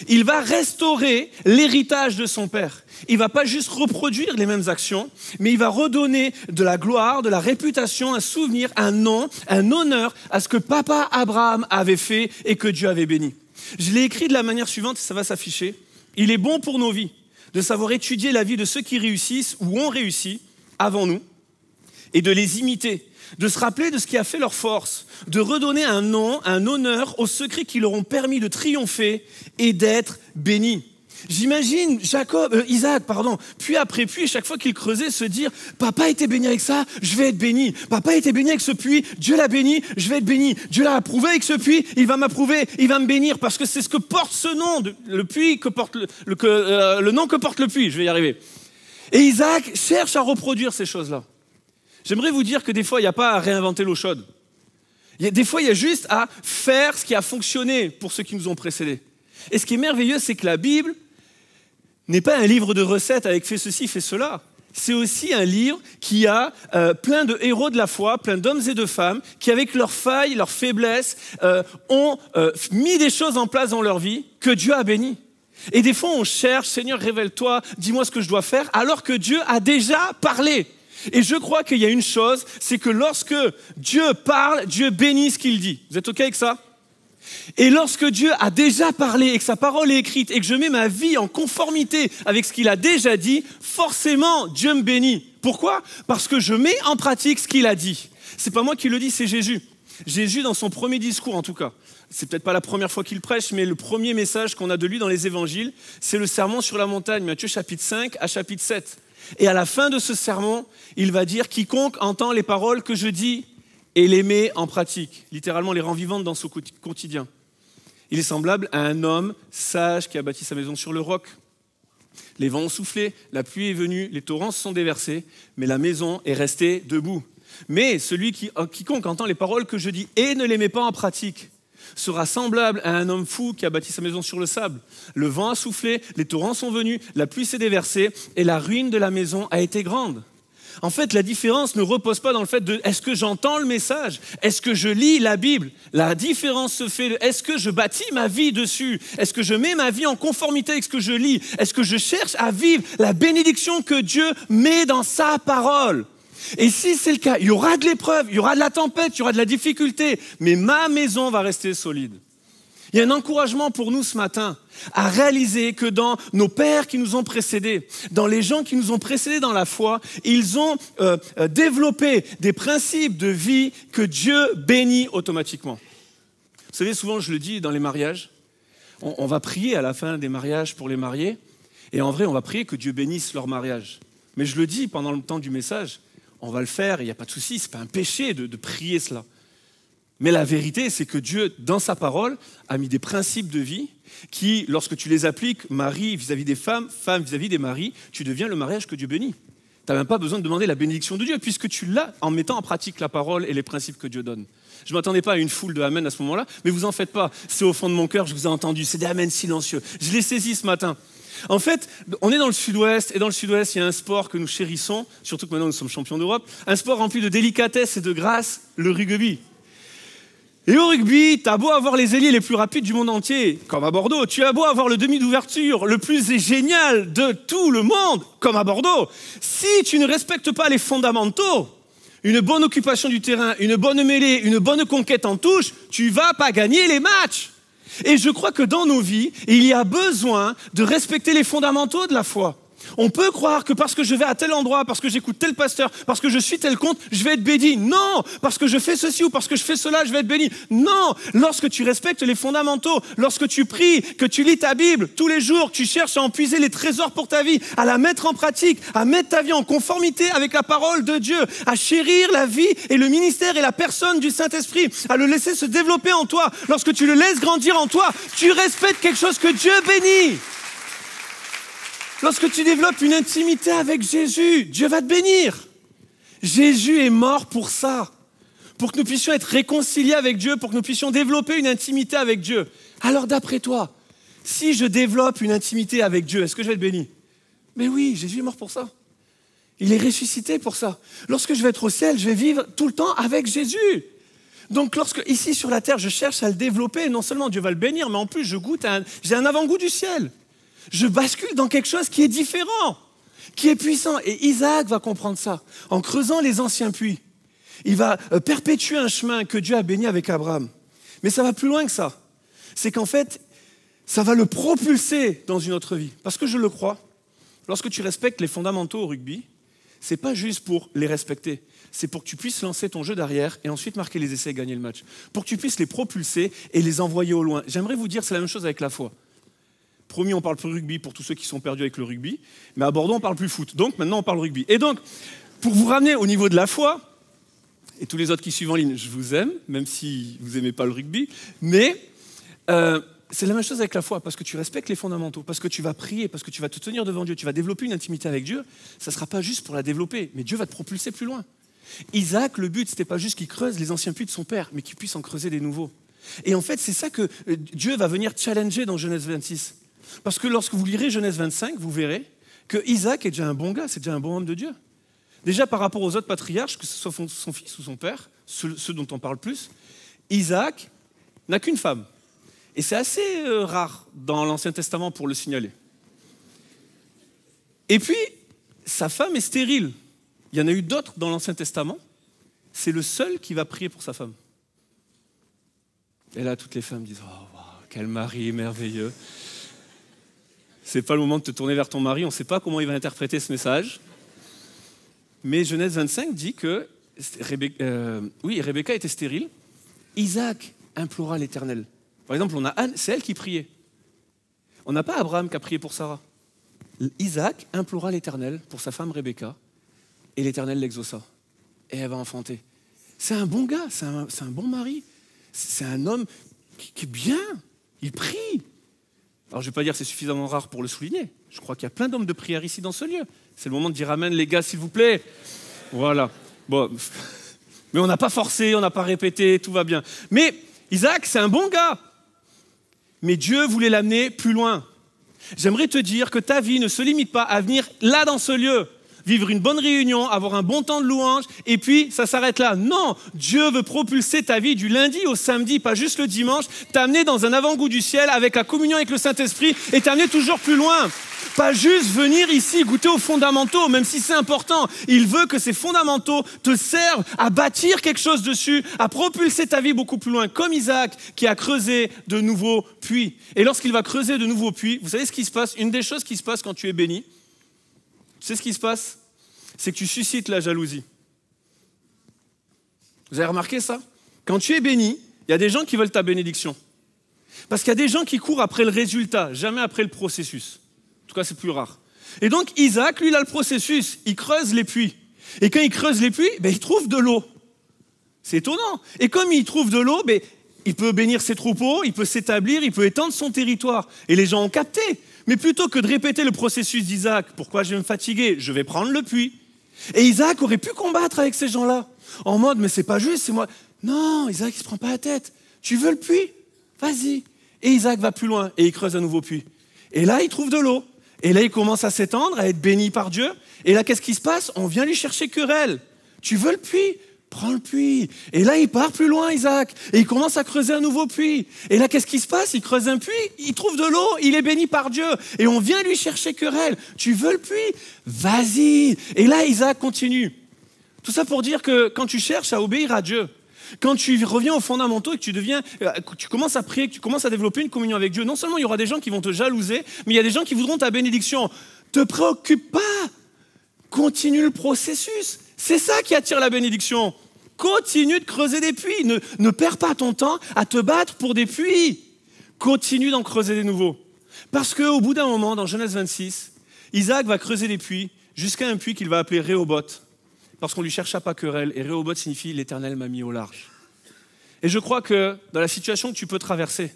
Il va restaurer l'héritage de son père. Il ne va pas juste reproduire les mêmes actions, mais il va redonner de la gloire, de la réputation, un souvenir, un nom, un honneur à ce que papa Abraham avait fait et que Dieu avait béni. Je l'ai écrit de la manière suivante, ça va s'afficher. Il est bon pour nos vies de savoir étudier la vie de ceux qui réussissent ou ont réussi avant nous et de les imiter, de se rappeler de ce qui a fait leur force, de redonner un nom, un honneur aux secrets qui leur ont permis de triompher et d'être bénis. J'imagine Isaac, puis après puits, chaque fois qu'il creusait, se dire « Papa était béni avec ça, je vais être béni. Papa était béni avec ce puits, Dieu l'a béni, je vais être béni. Dieu l'a approuvé avec ce puits, il va m'approuver, il va me bénir. » Parce que c'est ce que porte ce nom, le puits que porte le nom que porte le puits, je vais y arriver. Et Isaac cherche à reproduire ces choses-là. J'aimerais vous dire que des fois, il n'y a pas à réinventer l'eau chaude. Des fois, il y a juste à faire ce qui a fonctionné pour ceux qui nous ont précédés. Et ce qui est merveilleux, c'est que la Bible n'est pas un livre de recettes avec fais ceci, fais cela. C'est aussi un livre qui a plein de héros de la foi, plein d'hommes et de femmes qui, avec leurs failles, leurs faiblesses, ont mis des choses en place dans leur vie que Dieu a bénies. Et des fois, on cherche, Seigneur, révèle-toi, dis-moi ce que je dois faire, alors que Dieu a déjà parlé. Et je crois qu'il y a une chose, c'est que lorsque Dieu parle, Dieu bénit ce qu'il dit. Vous êtes OK avec ça ? Et lorsque Dieu a déjà parlé et que sa parole est écrite et que je mets ma vie en conformité avec ce qu'il a déjà dit, forcément, Dieu me bénit. Pourquoi ? Parce que je mets en pratique ce qu'il a dit. C'est pas moi qui le dis, c'est Jésus. Jésus, dans son premier discours en tout cas, c'est peut-être pas la première fois qu'il prêche, mais le premier message qu'on a de lui dans les évangiles, c'est le sermon sur la montagne, Matthieu chapitre 5 à chapitre 7. Et à la fin de ce sermon, il va dire « Quiconque entend les paroles que je dis et les met en pratique », littéralement les rend vivantes dans son quotidien. Il est semblable à un homme sage qui a bâti sa maison sur le roc. Les vents ont soufflé, la pluie est venue, les torrents se sont déversés, mais la maison est restée debout. Mais quiconque entend les paroles que je dis et ne les met pas en pratique sera semblable à un homme fou qui a bâti sa maison sur le sable. Le vent a soufflé, les torrents sont venus, la pluie s'est déversée et la ruine de la maison a été grande. En fait, la différence ne repose pas dans le fait de est-ce que j'entends le message ? Est-ce que je lis la Bible ? La différence se fait de est-ce que je bâtis ma vie dessus ? Est-ce que je mets ma vie en conformité avec ce que je lis ? Est-ce que je cherche à vivre la bénédiction que Dieu met dans sa parole ? Et si c'est le cas, il y aura de l'épreuve, il y aura de la tempête, il y aura de la difficulté, mais ma maison va rester solide. Il y a un encouragement pour nous ce matin à réaliser que dans nos pères qui nous ont précédés, dans les gens qui nous ont précédés dans la foi, ils ont développé des principes de vie que Dieu bénit automatiquement. Vous savez, souvent je le dis dans les mariages, on va prier à la fin des mariages pour les mariés, et en vrai on va prier que Dieu bénisse leur mariage. Mais je le dis pendant le temps du message, on va le faire, il n'y a pas de souci, ce n'est pas un péché de prier cela. Mais la vérité, c'est que Dieu, dans sa parole, a mis des principes de vie qui, lorsque tu les appliques, mari vis-à-vis des femmes, femme vis-à-vis des maris, tu deviens le mariage que Dieu bénit. Tu n'as même pas besoin de demander la bénédiction de Dieu, puisque tu l'as en mettant en pratique la parole et les principes que Dieu donne. Je ne m'attendais pas à une foule de amen à ce moment-là, mais vous en faites pas. C'est au fond de mon cœur, je vous ai entendu, c'est des amen silencieux. Je l'ai saisi ce matin. En fait, on est dans le sud-ouest, et dans le sud-ouest, il y a un sport que nous chérissons, surtout que maintenant nous sommes champions d'Europe, un sport rempli de délicatesse et de grâce, le rugby. Et au rugby, t'as beau avoir les ailiers les plus rapides du monde entier, comme à Bordeaux, tu as beau avoir le demi d'ouverture le plus génial de tout le monde, comme à Bordeaux, si tu ne respectes pas les fondamentaux, une bonne occupation du terrain, une bonne mêlée, une bonne conquête en touche, tu vas pas gagner les matchs. Et je crois que dans nos vies, il y a besoin de respecter les fondamentaux de la foi. On peut croire que parce que je vais à tel endroit, parce que j'écoute tel pasteur, parce que je suis tel compte, je vais être béni. Non, parce que je fais ceci ou parce que je fais cela, je vais être béni. Non, lorsque tu respectes les fondamentaux, lorsque tu pries, que tu lis ta Bible tous les jours, que tu cherches à en puiser les trésors pour ta vie, à la mettre en pratique, à mettre ta vie en conformité avec la parole de Dieu, à chérir la vie et le ministère et la personne du Saint-Esprit, à le laisser se développer en toi. Lorsque tu le laisses grandir en toi, tu respectes quelque chose que Dieu bénit. Lorsque tu développes une intimité avec Jésus, Dieu va te bénir. Jésus est mort pour ça, pour que nous puissions être réconciliés avec Dieu, pour que nous puissions développer une intimité avec Dieu. Alors d'après toi, si je développe une intimité avec Dieu, est-ce que je vais être béni ? Mais oui, Jésus est mort pour ça. Il est ressuscité pour ça. Lorsque je vais être au ciel, je vais vivre tout le temps avec Jésus. Donc lorsque, ici sur la terre, je cherche à le développer, non seulement Dieu va le bénir, mais en plus j'ai un avant-goût du ciel. Je bascule dans quelque chose qui est différent, qui est puissant. Et Isaac va comprendre ça. En creusant les anciens puits, il va perpétuer un chemin que Dieu a béni avec Abraham. Mais ça va plus loin que ça. C'est qu'en fait, ça va le propulser dans une autre vie. Parce que je le crois, lorsque tu respectes les fondamentaux au rugby, c'est pas juste pour les respecter. C'est pour que tu puisses lancer ton jeu d'arrière et ensuite marquer les essais et gagner le match. Pour que tu puisses les propulser et les envoyer au loin. J'aimerais vous dire, c'est la même chose avec la foi. Promis, on parle plus rugby pour tous ceux qui sont perdus avec le rugby, mais à Bordeaux, on parle plus foot. Donc maintenant, on parle rugby. Et donc, pour vous ramener au niveau de la foi, et tous les autres qui suivent en ligne, je vous aime, même si vous n'aimez pas le rugby, mais c'est la même chose avec la foi, parce que tu respectes les fondamentaux, parce que tu vas prier, parce que tu vas te tenir devant Dieu, tu vas développer une intimité avec Dieu, ça ne sera pas juste pour la développer, mais Dieu va te propulser plus loin. Isaac, le but, ce n'était pas juste qu'il creuse les anciens puits de son père, mais qu'il puisse en creuser des nouveaux. Et en fait, c'est ça que Dieu va venir challenger dans Genèse 26. Parce que lorsque vous lirez Genèse 25, vous verrez que Isaac est déjà un bon gars, c'est déjà un bon homme de Dieu. Déjà par rapport aux autres patriarches, que ce soit son fils ou son père, ceux dont on parle plus, Isaac n'a qu'une femme. Et c'est assez rare dans l'Ancien Testament pour le signaler. Et puis, sa femme est stérile. Il y en a eu d'autres dans l'Ancien Testament. C'est le seul qui va prier pour sa femme. Et là, toutes les femmes disent « Oh, wow, quel mari merveilleux !» C'est pas le moment de te tourner vers ton mari, on ne sait pas comment il va interpréter ce message. Mais Genèse 25 dit que Rebecca était stérile. Isaac implora l'Éternel. Par exemple, on a Anne, c'est elle qui priait. On n'a pas Abraham qui a prié pour Sarah. Isaac implora l'Éternel pour sa femme Rebecca, et l'Éternel l'exauça. Et elle va enfanter. C'est un bon gars, c'est un bon mari. C'est un homme qui est bien, il prie. Alors je ne vais pas dire que c'est suffisamment rare pour le souligner. Je crois qu'il y a plein d'hommes de prière ici dans ce lieu. C'est le moment de dire amen les gars s'il vous plaît. Voilà. Bon. Mais on n'a pas forcé, on n'a pas répété, tout va bien. Mais Isaac, c'est un bon gars. Mais Dieu voulait l'amener plus loin. J'aimerais te dire que ta vie ne se limite pas à venir là dans ce lieu. Vivre une bonne réunion, avoir un bon temps de louange, et puis ça s'arrête là. Non, Dieu veut propulser ta vie du lundi au samedi, pas juste le dimanche, t'amener dans un avant-goût du ciel avec la communion avec le Saint-Esprit et t'amener toujours plus loin. Pas juste venir ici goûter aux fondamentaux, même si c'est important. Il veut que ces fondamentaux te servent à bâtir quelque chose dessus, à propulser ta vie beaucoup plus loin, comme Isaac qui a creusé de nouveaux puits. Et lorsqu'il va creuser de nouveaux puits, vous savez ce qui se passe? Une des choses qui se passe quand tu es béni, tu sais ce qui se passe? C'est que tu suscites la jalousie. Vous avez remarqué ça? Quand tu es béni, il y a des gens qui veulent ta bénédiction. Parce qu'il y a des gens qui courent après le résultat, jamais après le processus. En tout cas, c'est plus rare. Et donc, Isaac, lui, il a le processus. Il creuse les puits. Et quand il creuse les puits, il trouve de l'eau. C'est étonnant. Et comme il trouve de l'eau, il peut bénir ses troupeaux, il peut s'établir, il peut étendre son territoire. Et les gens ont capté. Mais plutôt que de répéter le processus d'Isaac, pourquoi je vais me fatiguer? Je vais prendre le puits. Et Isaac aurait pu combattre avec ces gens-là, en mode, mais c'est pas juste, c'est moi. Non, Isaac, il se prend pas la tête. Tu veux le puits? Vas-y. Et Isaac va plus loin, et il creuse un nouveau puits. Et là, il trouve de l'eau. Et là, il commence à s'étendre, à être béni par Dieu. Et là, qu'est-ce qui se passe? On vient lui chercher querelle. Tu veux le puits? Prends le puits. Et là, il part plus loin, Isaac. Et il commence à creuser un nouveau puits. Et là, qu'est-ce qui se passe? Il creuse un puits, il trouve de l'eau, il est béni par Dieu. Et on vient lui chercher querelle. Tu veux le puits? Vas-y. Et là, Isaac continue. Tout ça pour dire que quand tu cherches à obéir à Dieu, quand tu reviens aux fondamentaux et que tu commences à prier, que tu commences à développer une communion avec Dieu, non seulement il y aura des gens qui vont te jalouser, mais il y a des gens qui voudront ta bénédiction. Te préoccupe pas. Continue le processus. C'est ça qui attire la bénédiction. Continue de creuser des puits. Ne perds pas ton temps à te battre pour des puits. Continue d'en creuser des nouveaux. Parce qu'au bout d'un moment, dans Genèse 26, Isaac va creuser des puits jusqu'à un puits qu'il va appeler Rehoboth. Parce qu'on ne lui chercha pas querelle. Et Rehoboth signifie « l'Éternel m'a mis au large ». Et je crois que dans la situation que tu peux traverser,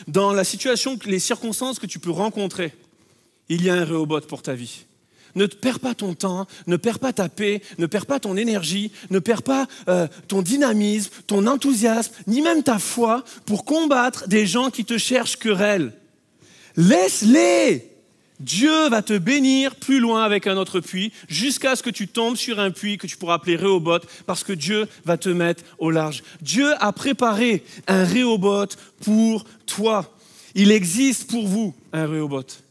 dans la situation, les circonstances que tu peux rencontrer, il y a un Rehoboth pour ta vie. Ne perds pas ton temps, ne perds pas ta paix, ne perds pas ton énergie, ne perds pas ton dynamisme, ton enthousiasme, ni même ta foi pour combattre des gens qui te cherchent querelle. Laisse-les! Dieu va te bénir plus loin avec un autre puits, jusqu'à ce que tu tombes sur un puits que tu pourras appeler Rehoboth, parce que Dieu va te mettre au large. Dieu a préparé un Rehoboth pour toi. Il existe pour vous un Rehoboth.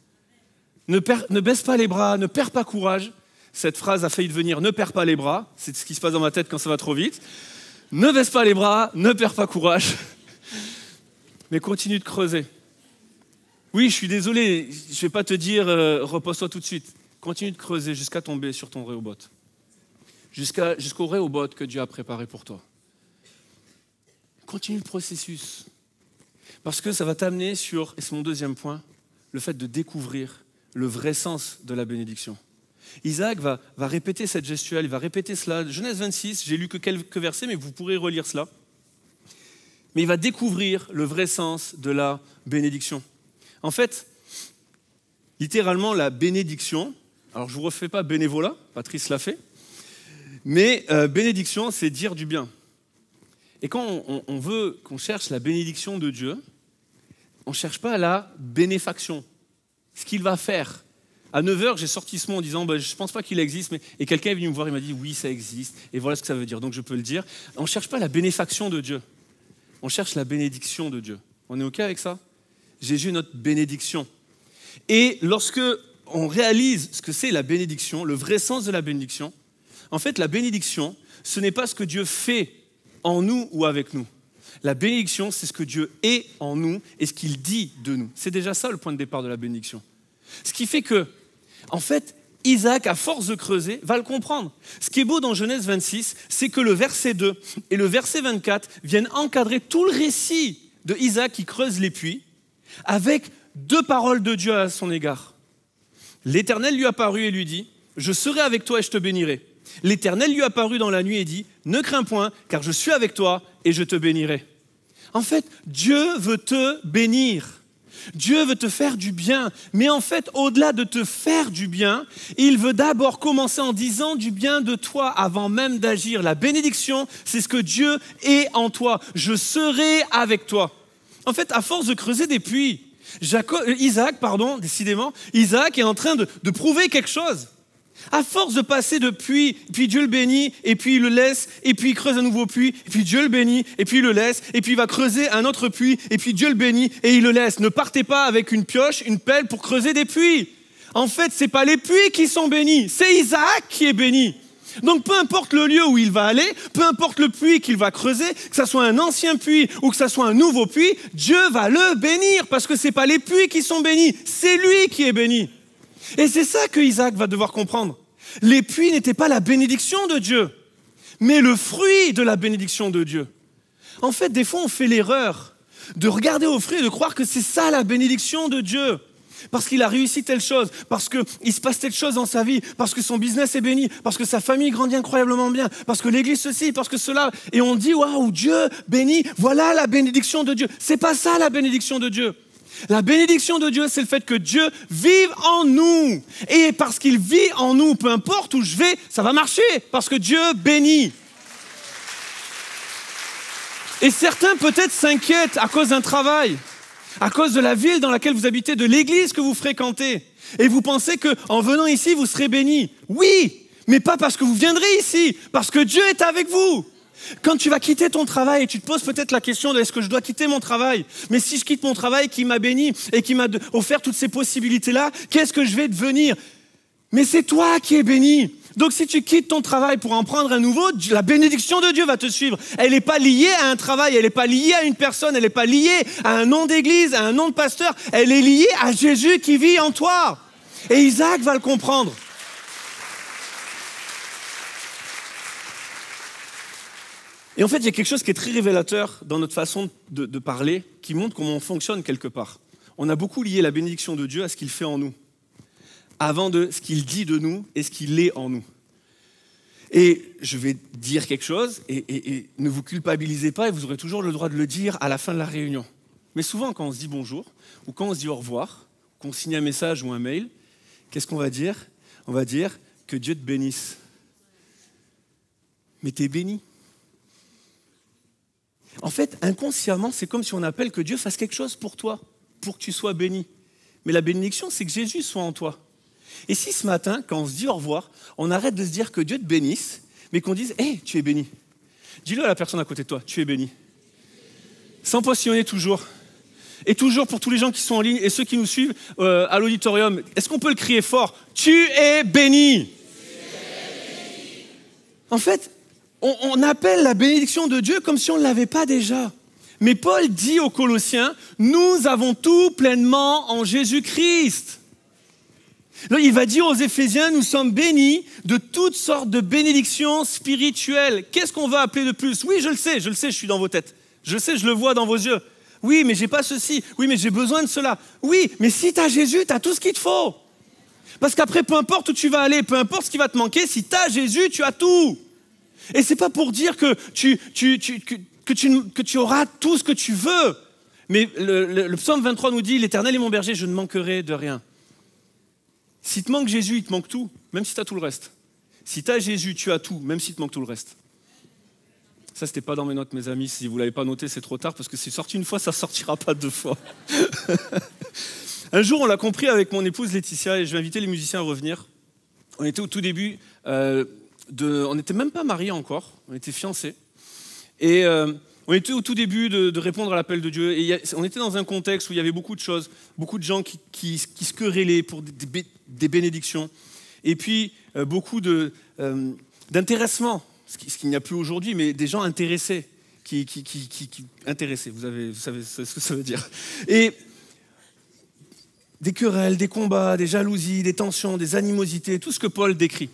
Ne baisse pas les bras, ne perds pas courage. Cette phrase a failli devenir « ne perds pas les bras ». C'est ce qui se passe dans ma tête quand ça va trop vite. Ne baisse pas les bras, ne perds pas courage. Mais continue de creuser. Oui, je suis désolé, je ne vais pas te dire repose-toi tout de suite. Continue de creuser jusqu'à tomber sur ton Rehoboth. Jusqu'au Rehoboth que Dieu a préparé pour toi. Continue le processus. Parce que ça va t'amener sur, et c'est mon deuxième point, le fait de découvrir le vrai sens de la bénédiction. Isaac va répéter cette gestuelle, il va répéter cela. Genèse 26, j'ai lu que quelques versets, mais vous pourrez relire cela. Mais il va découvrir le vrai sens de la bénédiction. En fait, littéralement, la bénédiction, alors je ne vous refais pas bénévolat, Patrice l'a fait, mais bénédiction, c'est dire du bien. Et quand on veut qu'on cherche la bénédiction de Dieu, on ne cherche pas la bénéfaction, ce qu'il va faire. À 9h, j'ai sorti ce mot en disant je ne pense pas qu'il existe, et quelqu'un est venu me voir, il m'a dit oui, ça existe, et voilà ce que ça veut dire, donc je peux le dire. On ne cherche pas la bénéfaction de Dieu, on cherche la bénédiction de Dieu. On est OK avec ça? Jésus est notre bénédiction. Et lorsque on réalise ce que c'est la bénédiction, le vrai sens de la bénédiction, en fait, la bénédiction, ce n'est pas ce que Dieu fait en nous ou avec nous. La bénédiction, c'est ce que Dieu est en nous et ce qu'il dit de nous. C'est déjà ça le point de départ de la bénédiction. Ce qui fait que, en fait, Isaac, à force de creuser, va le comprendre. Ce qui est beau dans Genèse 26, c'est que le verset 2 et le verset 24 viennent encadrer tout le récit de Isaac qui creuse les puits avec deux paroles de Dieu à son égard. L'Éternel lui apparut et lui dit « Je serai avec toi et je te bénirai. » L'Éternel lui apparut dans la nuit et dit « Ne crains point, car je suis avec toi et je te bénirai. » En fait, Dieu veut te bénir. Dieu veut te faire du bien. Mais en fait, au-delà de te faire du bien, il veut d'abord commencer en disant du bien de toi avant même d'agir. La bénédiction, c'est ce que Dieu est en toi. Je serai avec toi. En fait, à force de creuser des puits, Isaac est en train de prouver quelque chose. À force de passer de puits, puis Dieu le bénit, et puis il le laisse, et puis il creuse un nouveau puits, et puis Dieu le bénit, et puis il le laisse, et puis il va creuser un autre puits, et puis Dieu le bénit, et il le laisse. Ne partez pas avec une pioche, une pelle pour creuser des puits. En fait, ce n'est pas les puits qui sont bénis, c'est Isaac qui est béni. Donc peu importe le lieu où il va aller, peu importe le puits qu'il va creuser, que ce soit un ancien puits ou que ce soit un nouveau puits, Dieu va le bénir, parce que ce n'est pas les puits qui sont bénis, c'est lui qui est béni. Et c'est ça que Isaac va devoir comprendre. Les puits n'étaient pas la bénédiction de Dieu, mais le fruit de la bénédiction de Dieu. En fait, des fois, on fait l'erreur de regarder aux fruits et de croire que c'est ça la bénédiction de Dieu. Parce qu'il a réussi telle chose, parce qu'il se passe telle chose dans sa vie, parce que son business est béni, parce que sa famille grandit incroyablement bien, parce que l'église ceci, parce que cela. Et on dit, waouh, Dieu bénit, voilà la bénédiction de Dieu. C'est pas ça la bénédiction de Dieu. La bénédiction de Dieu, c'est le fait que Dieu vive en nous. Et parce qu'il vit en nous, peu importe où je vais, ça va marcher, parce que Dieu bénit. Et certains peut-être s'inquiètent à cause d'un travail, à cause de la ville dans laquelle vous habitez, de l'église que vous fréquentez. Et vous pensez qu'en venant ici, vous serez bénis. Oui, mais pas parce que vous viendrez ici, parce que Dieu est avec vous. Quand tu vas quitter ton travail, et tu te poses peut-être la question de est-ce que je dois quitter mon travail? Mais si je quitte mon travail qui m'a béni et qui m'a offert toutes ces possibilités-là, qu'est-ce que je vais devenir? Mais c'est toi qui es béni. Donc si tu quittes ton travail pour en prendre un nouveau, la bénédiction de Dieu va te suivre. Elle n'est pas liée à un travail, elle n'est pas liée à une personne, elle n'est pas liée à un nom d'église, à un nom de pasteur. Elle est liée à Jésus qui vit en toi. Et Isaac va le comprendre. Et en fait, il y a quelque chose qui est très révélateur dans notre façon de parler, qui montre comment on fonctionne quelque part. On a beaucoup lié la bénédiction de Dieu à ce qu'il fait en nous, avant de ce qu'il dit de nous et ce qu'il est en nous. Et je vais dire quelque chose, et ne vous culpabilisez pas, et vous aurez toujours le droit de le dire à la fin de la réunion. Mais souvent, quand on se dit bonjour, ou quand on se dit au revoir, qu'on signe un message ou un mail, qu'est-ce qu'on va dire? On va dire que Dieu te bénisse. Mais t'es béni. En fait, inconsciemment, c'est comme si on appelle que Dieu fasse quelque chose pour toi, pour que tu sois béni. Mais la bénédiction, c'est que Jésus soit en toi. Et si ce matin, quand on se dit au revoir, on arrête de se dire que Dieu te bénisse, mais qu'on dise « Hey, tu es béni ». Dis-le à la personne à côté de toi, tu es béni. Sans positionner toujours. Et toujours pour tous les gens qui sont en ligne et ceux qui nous suivent à l'auditorium, est-ce qu'on peut le crier fort? Tu es béni. En fait, on appelle la bénédiction de Dieu comme si on ne l'avait pas déjà. Mais Paul dit aux Colossiens, nous avons tout pleinement en Jésus-Christ. Là, il va dire aux Éphésiens, nous sommes bénis de toutes sortes de bénédictions spirituelles. Qu'est-ce qu'on va appeler de plus? Oui, je le sais, je suis dans vos têtes. Je sais, je le vois dans vos yeux. Oui, mais j'ai pas ceci. Oui, mais j'ai besoin de cela. Oui, mais si tu as Jésus, tu as tout ce qu'il te faut. Parce qu'après, peu importe où tu vas aller, peu importe ce qui va te manquer, si tu as Jésus, tu as tout. Et c'est pas pour dire que tu auras tout ce que tu veux. Mais le psaume 23 nous dit, l'Éternel est mon berger, je ne manquerai de rien. Si te manque Jésus, il te manque tout, même si tu as tout le reste. Si tu as Jésus, tu as tout, même si te manque tout le reste. Ça, c'était pas dans mes notes, mes amis. Si vous l'avez pas noté, c'est trop tard, parce que c'est sorti une fois, ça sortira pas deux fois. Un jour, on l'a compris avec mon épouse Laetitia, et je vais inviter les musiciens à revenir. On était au tout début, on n'était même pas mariés encore, on était fiancés. Et on était au tout début de répondre à l'appel de Dieu. Et on était dans un contexte où il y avait beaucoup de choses, beaucoup de gens qui se querellaient pour des bénédictions. Et puis, beaucoup d'intéressement, ce qu'il n'y a plus aujourd'hui, mais des gens intéressés, intéressés, vous savez ce que ça veut dire. Et des querelles, des combats, des jalousies, des tensions, des animosités, tout ce que Paul décrit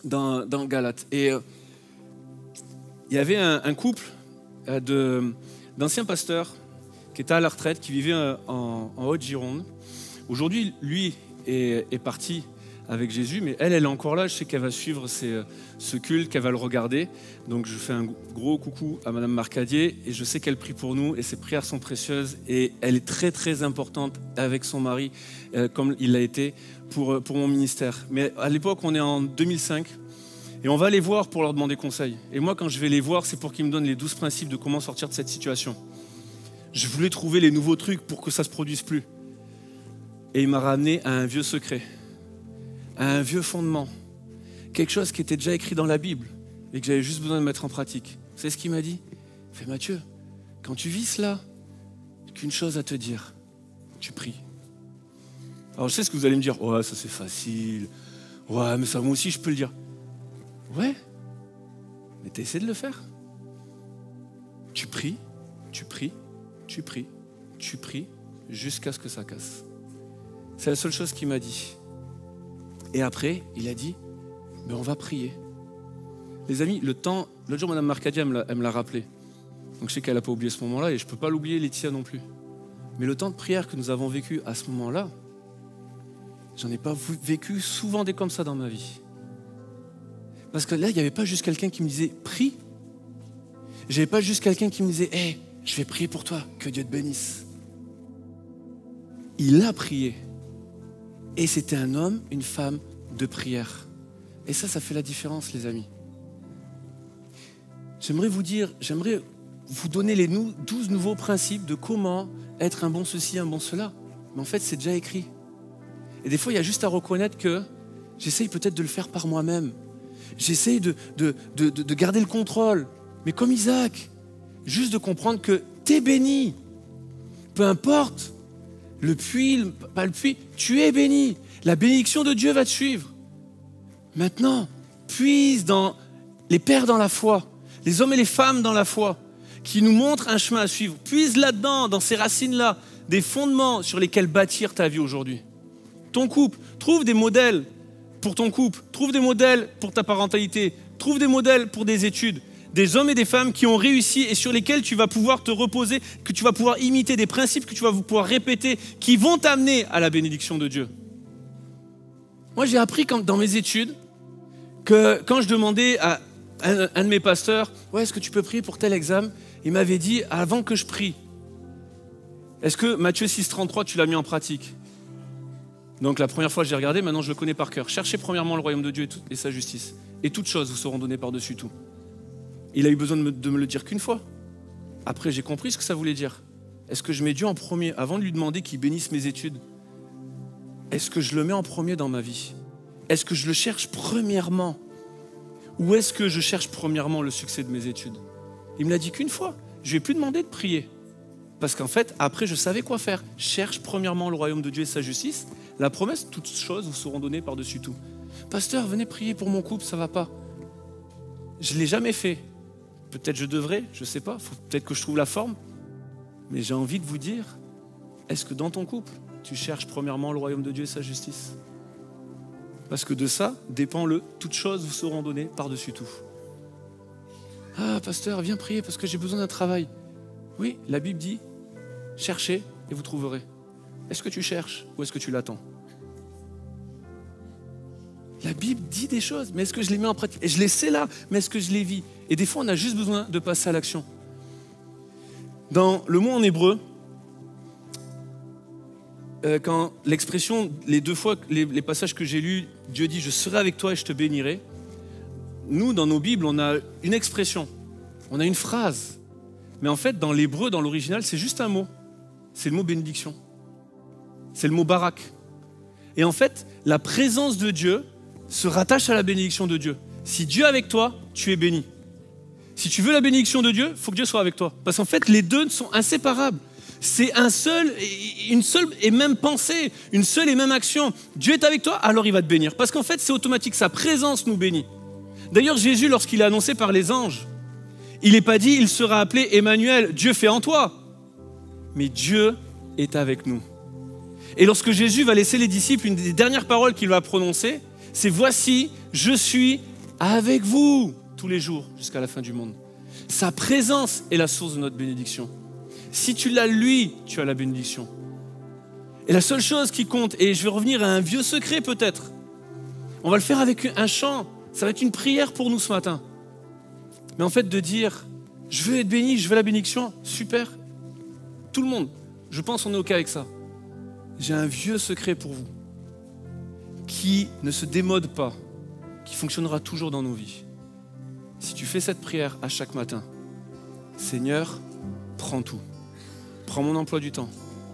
dans Galates. Et il y avait un couple d'anciens pasteurs qui était à la retraite, qui vivait en Haute-Gironde. Aujourd'hui, lui est parti avec Jésus, mais elle est encore là. Je sais qu'elle va suivre ce culte, qu'elle va le regarder. Donc je fais un gros coucou à Madame Marcadier, et je sais qu'elle prie pour nous, et ses prières sont précieuses, et elle est très très importante avec son mari, comme il l'a été pour mon ministère. Mais à l'époque, on est en 2005, et on va les voir pour leur demander conseil. Et moi, quand je vais les voir, c'est pour qu'ils me donnent les 12 principes de comment sortir de cette situation. Je voulais trouver les nouveaux trucs pour que ça ne se produise plus. Et il m'a ramené à un vieux secret, à un vieux fondement, quelque chose qui était déjà écrit dans la Bible et que j'avais juste besoin de mettre en pratique. Vous savez ce qu'il m'a dit ? Il fait, Mathieu, quand tu vis cela, qu'une chose à te dire, tu pries. Alors je sais ce que vous allez me dire, ouais, ça c'est facile, ouais, mais ça moi aussi je peux le dire. Ouais, mais t'as essayé de le faire. Tu pries, tu pries, tu pries, tu pries, jusqu'à ce que ça casse. C'est la seule chose qu'il m'a dit. Et après, il a dit, mais on va prier. Les amis, l'autre jour, Mme Marcadia, elle me l'a rappelé. Donc je sais qu'elle n'a pas oublié ce moment-là, et je ne peux pas l'oublier, Laetitia non plus. Mais le temps de prière que nous avons vécu à ce moment-là, j'en ai pas vécu souvent des comme ça dans ma vie. Parce que là, il n'y avait pas juste quelqu'un qui me disait, prie. Je n'avais pas juste quelqu'un qui me disait, hey, je vais prier pour toi, que Dieu te bénisse. Il a prié. Et c'était un homme, une femme de prière. Et ça fait la différence, les amis. J'aimerais vous donner les 12 nouveaux principes de comment être un bon ceci, un bon cela. Mais en fait, c'est déjà écrit. Et des fois, il y a juste à reconnaître que j'essaye peut-être de le faire par moi-même. J'essaye de garder le contrôle. Mais comme Isaac, juste de comprendre que t'es béni. Peu importe. Le puits, pas le puits, tu es béni. La bénédiction de Dieu va te suivre. Maintenant, puise dans les pères dans la foi, les hommes et les femmes dans la foi, qui nous montrent un chemin à suivre. Puise là-dedans, dans ces racines-là, des fondements sur lesquels bâtir ta vie aujourd'hui. Ton couple, trouve des modèles pour ton couple, trouve des modèles pour ta parentalité, trouve des modèles pour des études. Des hommes et des femmes qui ont réussi et sur lesquels tu vas pouvoir te reposer, que tu vas pouvoir imiter, des principes que tu vas pouvoir répéter, qui vont t'amener à la bénédiction de Dieu. Moi, j'ai appris dans mes études que quand je demandais à un de mes pasteurs, « Ouais, est-ce que tu peux prier pour tel examen ?» Il m'avait dit, avant que je prie, « Est-ce que Matthieu 6,33, tu l'as mis en pratique ?» Donc la première fois, j'ai regardé, maintenant je le connais par cœur. Cherchez premièrement le royaume de Dieu et sa justice. Et toutes choses vous seront données par-dessus tout. Il a eu besoin de me le dire qu'une fois. Après, j'ai compris ce que ça voulait dire. Est-ce que je mets Dieu en premier avant de lui demander qu'il bénisse mes études? Est-ce que je le mets en premier dans ma vie? Est-ce que je le cherche premièrement? Ou est-ce que je cherche premièrement le succès de mes études? Il me l'a dit qu'une fois. Je ne lui ai plus demandé de prier. Parce qu'en fait, après, je savais quoi faire. Cherche premièrement le royaume de Dieu et sa justice. La promesse, toutes choses vous seront données par-dessus tout. Pasteur, venez prier pour mon couple, ça ne va pas. Je ne l'ai jamais fait. Peut-être je devrais, je ne sais pas, faut peut-être que je trouve la forme. Mais j'ai envie de vous dire, est-ce que dans ton couple, tu cherches premièrement le royaume de Dieu et sa justice? Parce que de ça dépend toutes choses vous seront données par-dessus tout. Ah, pasteur, viens prier parce que j'ai besoin d'un travail. Oui, la Bible dit, cherchez et vous trouverez. Est-ce que tu cherches ou est-ce que tu l'attends? La Bible dit des choses, mais est-ce que je les mets en pratique? Et je les sais là, mais est-ce que je les vis? Et des fois, on a juste besoin de passer à l'action. Dans le mot en hébreu, quand l'expression, les 2 fois, les passages que j'ai lus, Dieu dit « Je serai avec toi et je te bénirai », nous, dans nos Bibles, on a une expression, on a une phrase. Mais en fait, dans l'hébreu, dans l'original, c'est juste un mot. C'est le mot bénédiction. C'est le mot barak. Et en fait, la présence de Dieu se rattache à la bénédiction de Dieu. Si Dieu est avec toi, tu es béni. Si tu veux la bénédiction de Dieu, il faut que Dieu soit avec toi. Parce qu'en fait, les deux sont inséparables. C'est une seule et même pensée, une seule et même action. Dieu est avec toi, alors il va te bénir. Parce qu'en fait, c'est automatique, sa présence nous bénit. D'ailleurs, Jésus, lorsqu'il est annoncé par les anges, il n'est pas dit, il sera appelé Emmanuel, Dieu fait en toi. Mais Dieu est avec nous. Et lorsque Jésus va laisser les disciples, une des dernières paroles qu'il va prononcer, c'est « Voici, je suis avec vous tous les jours jusqu'à la fin du monde ». Sa présence est la source de notre bénédiction. Si tu l'as lui, tu as la bénédiction. Et la seule chose qui compte, et je vais revenir à un vieux secret peut-être, on va le faire avec un chant, ça va être une prière pour nous ce matin. Mais en fait de dire, je veux être béni, je veux la bénédiction, super. Tout le monde, je pense qu'on est OK avec ça. J'ai un vieux secret pour vous, qui ne se démode pas, qui fonctionnera toujours dans nos vies. Si tu fais cette prière à chaque matin, Seigneur, prends tout. Prends mon emploi du temps,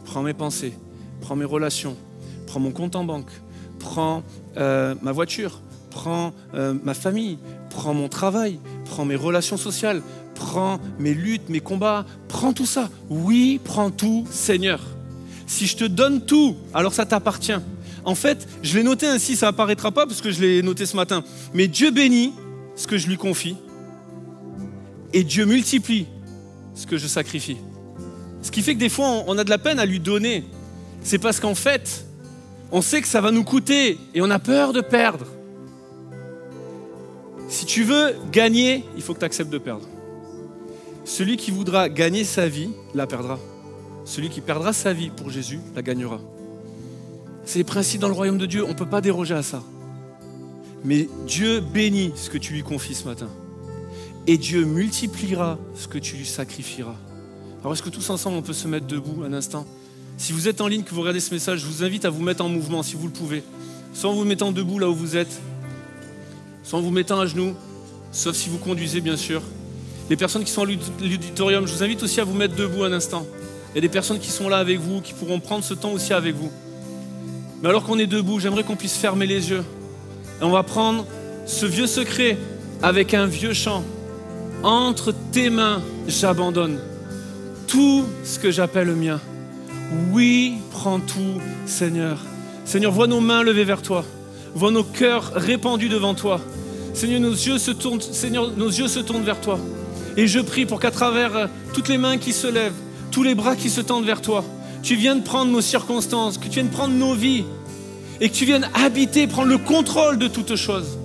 prends mes pensées, prends mes relations, prends mon compte en banque, prends ma voiture, prends ma famille, prends mon travail, prends mes relations sociales, prends mes luttes, mes combats, prends tout ça. Oui, prends tout, Seigneur. Si je te donne tout, alors ça t'appartient. En fait, je l'ai noté ainsi, ça apparaîtra pas parce que je l'ai noté ce matin. Mais Dieu bénit ce que je lui confie et Dieu multiplie ce que je sacrifie. Ce qui fait que des fois, on a de la peine à lui donner. C'est parce qu'en fait, on sait que ça va nous coûter et on a peur de perdre. Si tu veux gagner, il faut que tu acceptes de perdre. Celui qui voudra gagner sa vie, la perdra. Celui qui perdra sa vie pour Jésus, la gagnera. C'est les principes dans le royaume de Dieu, on ne peut pas déroger à ça. Mais Dieu bénit ce que tu lui confies ce matin. Et Dieu multipliera ce que tu lui sacrifieras. Alors est-ce que tous ensemble on peut se mettre debout un instant? Si vous êtes en ligne, que vous regardez ce message, je vous invite à vous mettre en mouvement si vous le pouvez. Soit en vous mettant debout là où vous êtes, soit en vous mettant à genoux, sauf si vous conduisez bien sûr. Les personnes qui sont à l'auditorium, je vous invite aussi à vous mettre debout un instant. Il y a des personnes qui sont là avec vous, qui pourront prendre ce temps aussi avec vous. Mais alors qu'on est debout, j'aimerais qu'on puisse fermer les yeux. Et on va prendre ce vieux secret avec un vieux chant. Entre tes mains, j'abandonne tout ce que j'appelle le mien. Oui, prends tout, Seigneur. Seigneur, vois nos mains levées vers toi. Vois nos cœurs répandus devant toi. Seigneur, nos yeux se tournent vers toi. Et je prie pour qu'à travers toutes les mains qui se lèvent, tous les bras qui se tendent vers toi, tu viennes prendre nos circonstances, que tu viennes prendre nos vies et que tu viennes habiter, prendre le contrôle de toutes choses.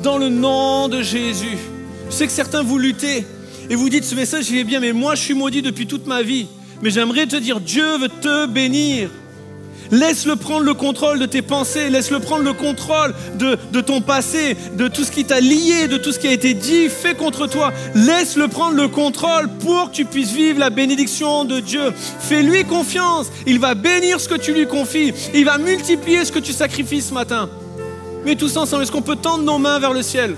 Dans le nom de Jésus. Je sais que certains vous luttez et vous dites ce message il est bien, mais moi je suis maudit depuis toute ma vie. Mais j'aimerais te dire, Dieu veut te bénir. Laisse-le prendre le contrôle de tes pensées, laisse-le prendre le contrôle de ton passé, de tout ce qui t'a lié, de tout ce qui a été dit, fait contre toi. Laisse-le prendre le contrôle pour que tu puisses vivre la bénédiction de Dieu. Fais-lui confiance, il va bénir ce que tu lui confies, il va multiplier ce que tu sacrifies ce matin. Mais tous ensemble, est-ce qu'on peut tendre nos mains vers le ciel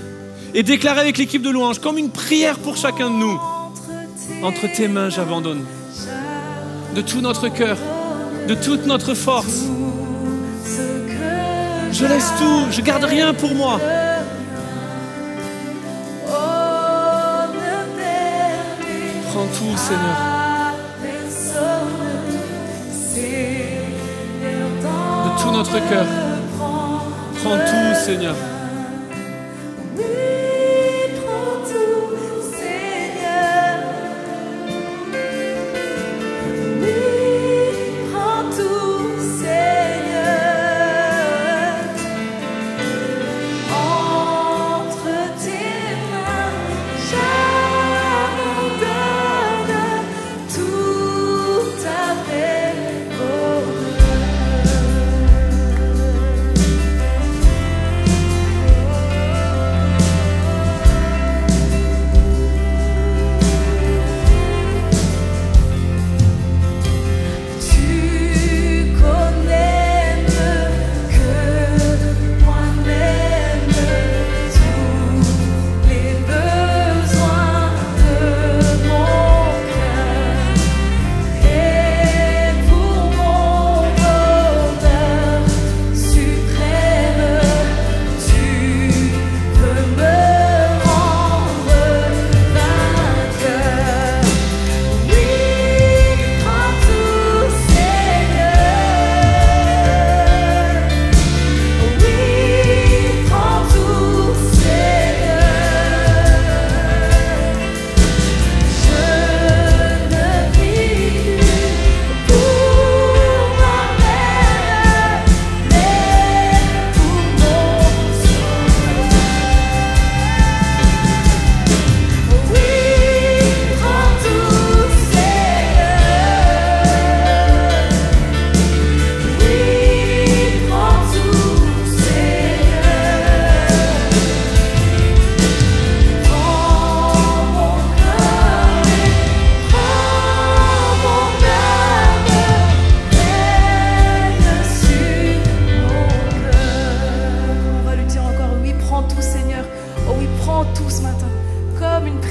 et déclarer avec l'équipe de louange, comme une prière pour chacun de nous. Entre tes mains, j'abandonne. De tout notre cœur, de toute notre force. Je laisse tout, je garde rien pour moi. Prends tout, Seigneur. De tout notre cœur. Prends tout, Seigneur.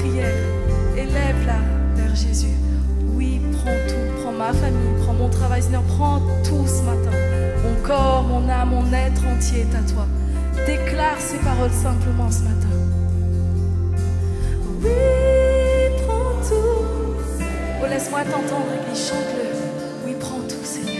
prière, élève-la vers Jésus. Oui, prends tout, prends ma famille, prends mon travail, Seigneur, prends tout ce matin. Mon corps, mon âme, mon être entier est à toi. Déclare ces paroles simplement ce matin. Oui, prends tout. Oh, laisse-moi t'entendre, Église, chante-le. Oui, prends tout, Seigneur.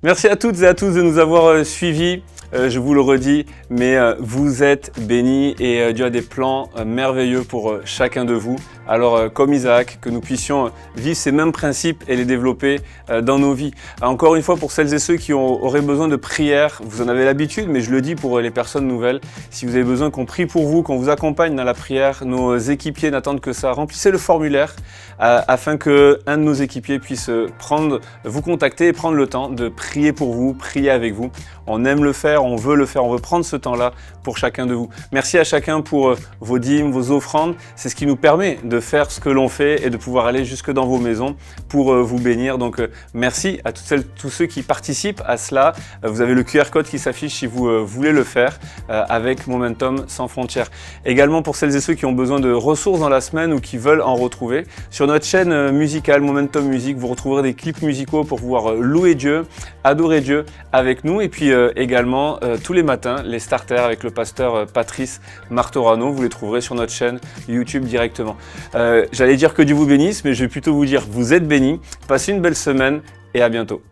Merci à toutes et à tous de nous avoir suivis. Je vous le redis, mais vous êtes bénis et Dieu a des plans merveilleux pour chacun de vous. Alors comme Isaac, que nous puissions vivre ces mêmes principes et les développer dans nos vies. Encore une fois, pour celles et ceux qui auraient besoin de prière, vous en avez l'habitude, mais je le dis pour les personnes nouvelles, si vous avez besoin qu'on prie pour vous, qu'on vous accompagne dans la prière, nos équipiers n'attendent que ça. Remplissez le formulaire afin qu'un de nos équipiers puisse vous contacter et prendre le temps de prier pour vous, prier avec vous. On aime le faire, on veut prendre ce temps-là pour chacun de vous. Merci à chacun pour vos dîmes, vos offrandes. C'est ce qui nous permet de faire ce que l'on fait et de pouvoir aller jusque dans vos maisons pour vous bénir. Donc merci à tous ceux qui participent à cela. Vous avez le QR code qui s'affiche si vous voulez le faire avec Momentum Sans Frontières. Également pour celles et ceux qui ont besoin de ressources dans la semaine ou qui veulent en retrouver, sur notre chaîne musicale Momentum Music, vous retrouverez des clips musicaux pour pouvoir louer Dieu, adorer Dieu avec nous, et puis également tous les matins les starters avec le pasteur Patrice Martorano, vous les trouverez sur notre chaîne YouTube directement. J'allais dire que Dieu vous bénisse, mais je vais plutôt vous dire vous êtes bénis, passez une belle semaine et à bientôt.